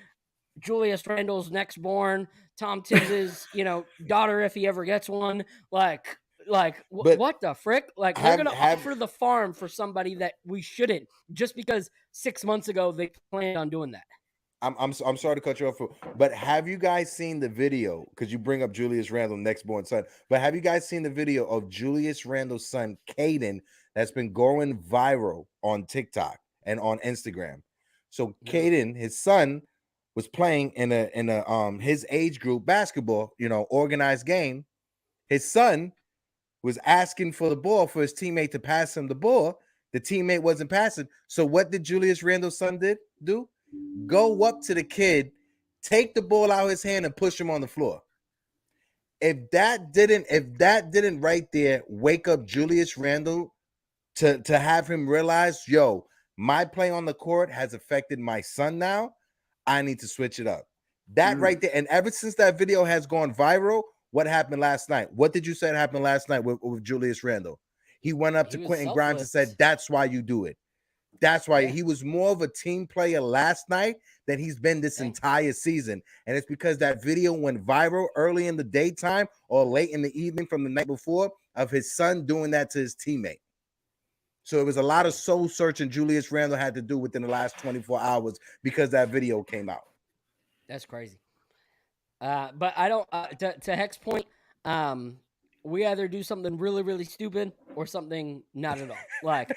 Julius Randle's next born, Tom Tibbs's, daughter if he ever gets one. What the frick? Like, they're going to offer the farm for somebody that we shouldn't, just because 6 months ago they planned on doing that. I'm sorry to cut you off, but have you guys seen the video? Because you bring up Julius Randle, next born son. But have you guys seen the video of Julius Randle's son, Caden, that's been going viral on TikTok and on Instagram? So Caden, his son, was playing in a his age group basketball, organized game. His son was asking for the ball for his teammate to pass him the ball. The teammate wasn't passing. So what did Julius Randle's son do? Go up to the kid, take the ball out of his hand, and push him on the floor. If that didn't right there wake up Julius Randle to have him realize, yo, my play on the court has affected my son now, I need to switch it up. That right there. And ever since that video has gone viral, what happened last night? What did you say happened last night with Julius Randle? He went up to Quentin Grimes and said, that's why you do it. That's why he was more of a team player last night than he's been this entire season. And it's because that video went viral early in the daytime or late in the evening from the night before of his son doing that to his teammate. So it was a lot of soul searching Julius Randle had to do within the last 24 hours because that video came out. That's crazy. But I don't, to Heck's point, we either do something really, really stupid or something not at all. Like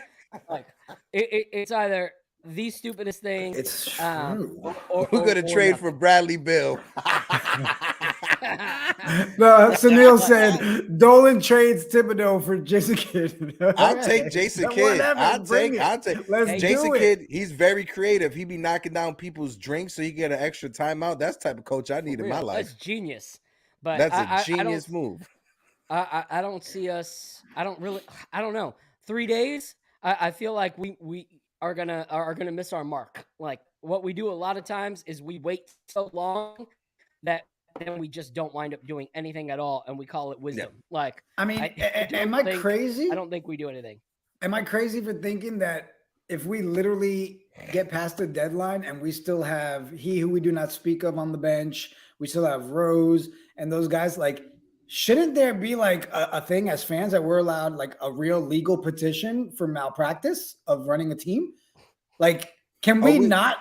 it's either the stupidest thing. It's true. We're gonna trade for Bradley Beal. No, Sunil said Dolan trades Thibodeau for Jason Kidd. I'll take Jason Kidd. I'll take Jason do Kidd. He's very creative. He be knocking down people's drinks so he get an extra timeout. That's the type of coach I need in my life. That's genius. But that's a genius move. I don't see us. I don't know. 3 days. I feel like we are gonna miss our mark. Like what we do a lot of times is we wait so long that then we just don't wind up doing anything at all, and we call it wisdom. Yeah. Like I mean, am I crazy? I don't think we do anything. Am I crazy for thinking that if we literally get past the deadline and we still have he who we do not speak of on the bench, we still have Rose and those guys, like, shouldn't there be like a thing as fans that we're allowed like a real legal petition for malpractice of running a team? Like, can we not?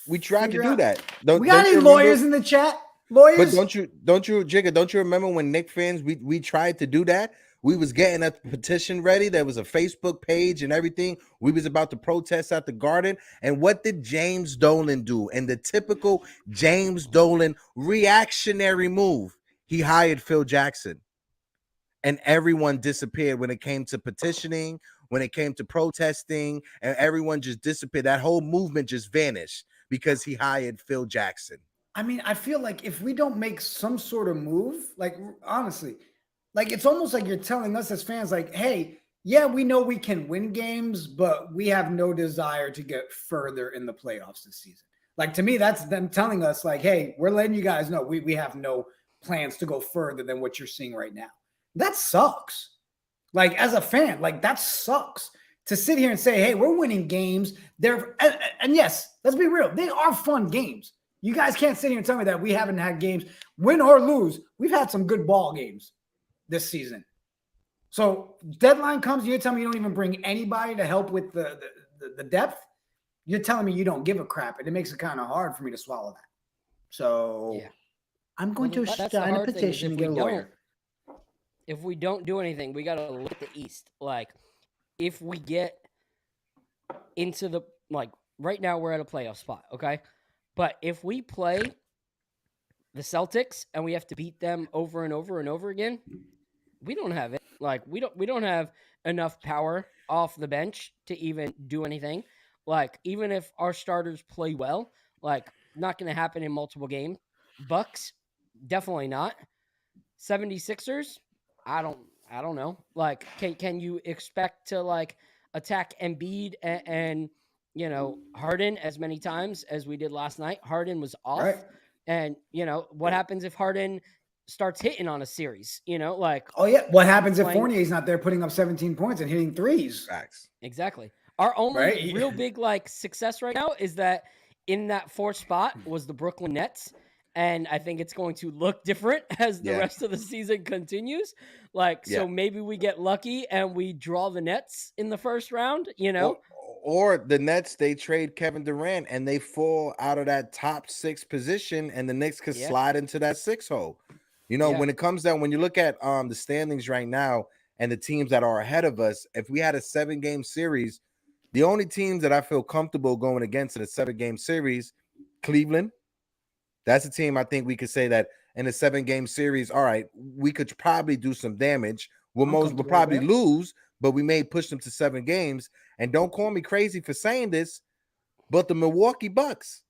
We tried to do that. We got any lawyers in the chat? Lawyers? But don't you, Jigga, don't you remember when Knicks fans, we tried to do that? We was getting a petition ready. There was a Facebook page and everything. We was about to protest at the Garden. And what did James Dolan do? And the typical James Dolan reactionary move. He hired Phil Jackson. And everyone disappeared when it came to petitioning, when it came to protesting, and everyone just disappeared. That whole movement just vanished because he hired Phil Jackson. I mean, I feel like if we don't make some sort of move, like, honestly, like, it's almost like you're telling us as fans, like, hey, yeah, we know we can win games, but we have no desire to get further in the playoffs this season. Like, to me, that's them telling us, like, hey, we're letting you guys know we have no plans to go further than what you're seeing right now. That sucks. Like, as a fan, like, that sucks to sit here and say, hey, we're winning games. And yes, let's be real. They are fun games. You guys can't sit here and tell me that we haven't had games, win or lose. We've had some good ball games this season. So deadline comes, you're telling me you don't even bring anybody to help with the depth. You're telling me you don't give a crap, and it makes it kind of hard for me to swallow that. So yeah. I'm going to sign a petition and get a lawyer. If we don't do anything, we got to look at the East. Like, if we get into the, like, right now we're at a playoff spot, okay? But if we play the Celtics and we have to beat them over and over and over again, we don't have it. Like, we don't have enough power off the bench to even do anything. Like, even if our starters play well, like, not going to happen in multiple games. Bucks, definitely not. 76ers, I don't know. Like, can you expect to like attack Embiid and Harden as many times as we did last night? Harden was off. Right. And what happens if Harden starts hitting on a series? Oh yeah. What happens if Fournier's not there putting up 17 points and hitting threes? Facts. Exactly. Our only real big like success right now is that in that fourth spot was the Brooklyn Nets. And I think it's going to look different as the rest of the season continues. So maybe we get lucky and we draw the Nets in the first round, Or the Nets, they trade Kevin Durant and they fall out of that top 6 position and the Knicks could slide into that 6 hole. When it comes down, when you look at the standings right now and the teams that are ahead of us, if we had a 7-game series, the only teams that I feel comfortable going against in a 7-game series, Cleveland. That's a team I think we could say that in a 7-game series, all right, we could probably do some damage. We'll probably lose, but we may push them to 7 games. And don't call me crazy for saying this, but the Milwaukee Bucks,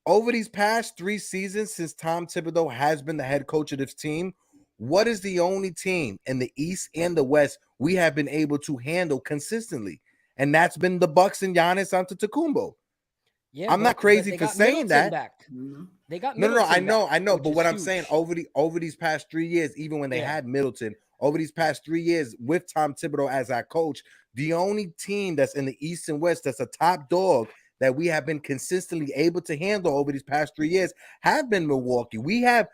over these past 3 seasons since Tom Thibodeau has been the head coach of this team, what is the only team in the East and the West we have been able to handle consistently? And that's been the Bucks and Giannis Antetokounmpo. Yeah, I'm not crazy for saying that. Back. They got no. I know. Back, but what I'm saying over these past 3 years, even when they had Middleton, over these past 3 years with Tom Thibodeau as our coach, the only team that's in the East and West that's a top dog that we have been consistently able to handle over these past 3 years have been Milwaukee. We have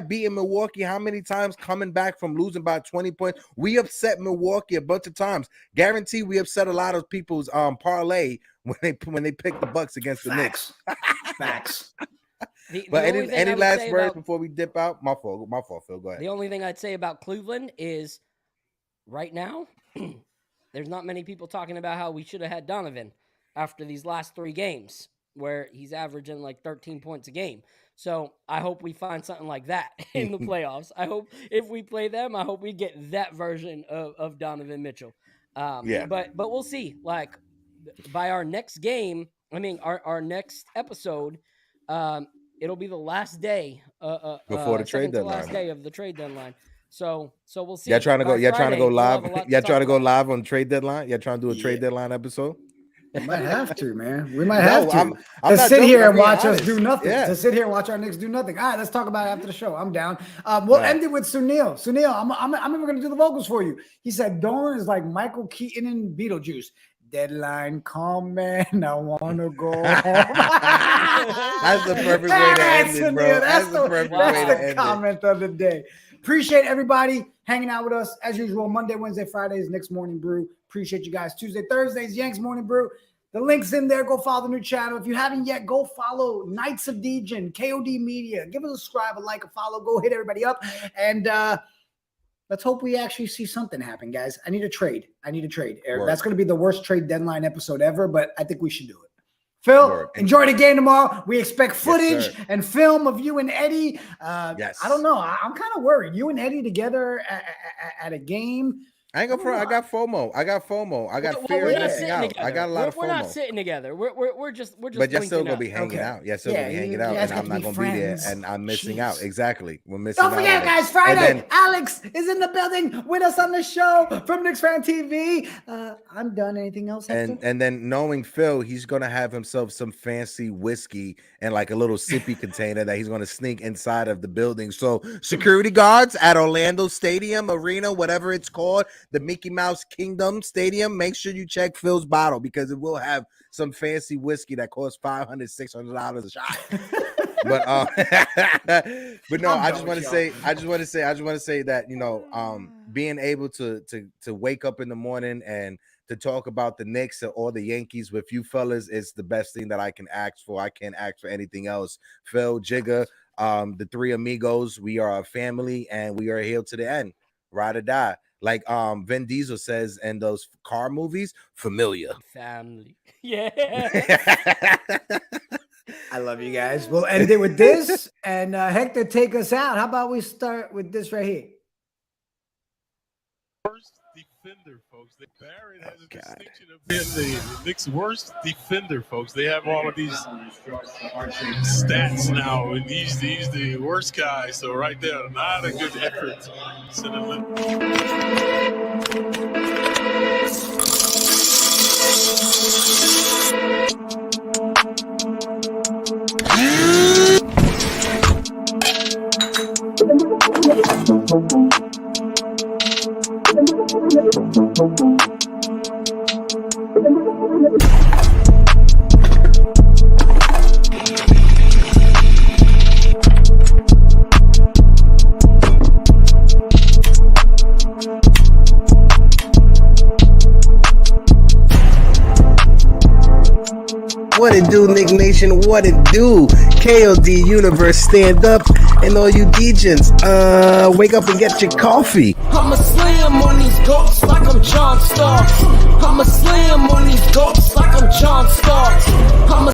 beaten Milwaukee how many times coming back from losing by 20 points? We upset Milwaukee a bunch of times. Guarantee we upset a lot of people's parlay when they pick the Bucks against the Knicks. Facts. But any last words before we dip out? My fault, Phil. Go ahead. The only thing I'd say about Cleveland is right now, there's not many people talking about how we should have had Donovan after these last 3 games where he's averaging like 13 points a game. So I hope we find something like that in the playoffs. I hope if we play them, I hope we get that version of Donovan Mitchell. But we'll see. Like by our next game, our next episode, it'll be the last day before the trade deadline. Last day of the trade deadline. So we'll see. You're trying to go live. You're trying to go live on trade deadline. You're trying to do a trade deadline episode. We might have to, man. We might have to. I'm to sit here and watch us do nothing. Yeah. To sit here and watch our Knicks do nothing. All right, let's talk about it after the show. I'm down. We'll end it with Sunil. Sunil, I'm even going to do the vocals for you. He said Dolan is like Michael Keaton in Beetlejuice. Deadline coming. I want to go home. That's the perfect way to end it, bro. That's the perfect way to end it. That's the comment of the day. Appreciate everybody hanging out with us. As usual, Monday, Wednesday, Fridays, Knicks Morning Brew. Appreciate you guys. Tuesday, Thursdays, Yanks Morning Brew. The link's in there. Go follow the new channel. If you haven't yet, go follow Knights of Degen, KOD Media. Give us a subscribe, a like, a follow. Go hit everybody up. And let's hope we actually see something happen, guys. I need a trade. That's going to be the worst trade deadline episode ever, but I think we should do it. Phil, enjoy the game tomorrow. We expect footage and film of you and Eddie. Yes. I don't know. I'm kind of worried. You and Eddie together at a game. I ain't gonna front. I got FOMO. I got fear of missing out. Together. I got a lot of FOMO. We're not sitting together. We're just. But you're still gonna be hanging out. You're still gonna be hanging out, and I'm not gonna be there, and I'm missing out. Exactly, we're missing out. Don't forget, guys. Friday, Alex is in the building with us on the show from Knicks Fan TV. I'm done. Anything else? And then knowing Phil, he's gonna have himself some fancy whiskey and like a little sippy container that he's gonna sneak inside of the building. So security guards at Orlando Stadium, Arena, whatever it's called. The Mickey Mouse Kingdom Stadium, make sure you check Phil's bottle because it will have some fancy whiskey that costs $500, $600 a shot. but no, I just want to say that being able to wake up in the morning and to talk about the Knicks or the Yankees with you fellas is the best thing that I can ask for. I can't ask for anything else. Phil, Jigga, the 3 amigos, we are a family and we are here to the end, ride or die. Like Vin Diesel says in those car movies, familiar. Family. Yeah. I love you guys. We'll end it with this. And Hector, take us out. How about we start with this right here? First, the defender, folks. Barrett has a distinction of being the Knicks' worst defender, folks. They have all of these stats now, and he's the worst guy. So right there, not a good effort. What it do, Nick Nation? What it do? KOD Universe, stand up. And all you degens, wake up and get your coffee. I'ma slam on these goats like I'm John Starks. I'ma slam on these goats like I'm John Starks.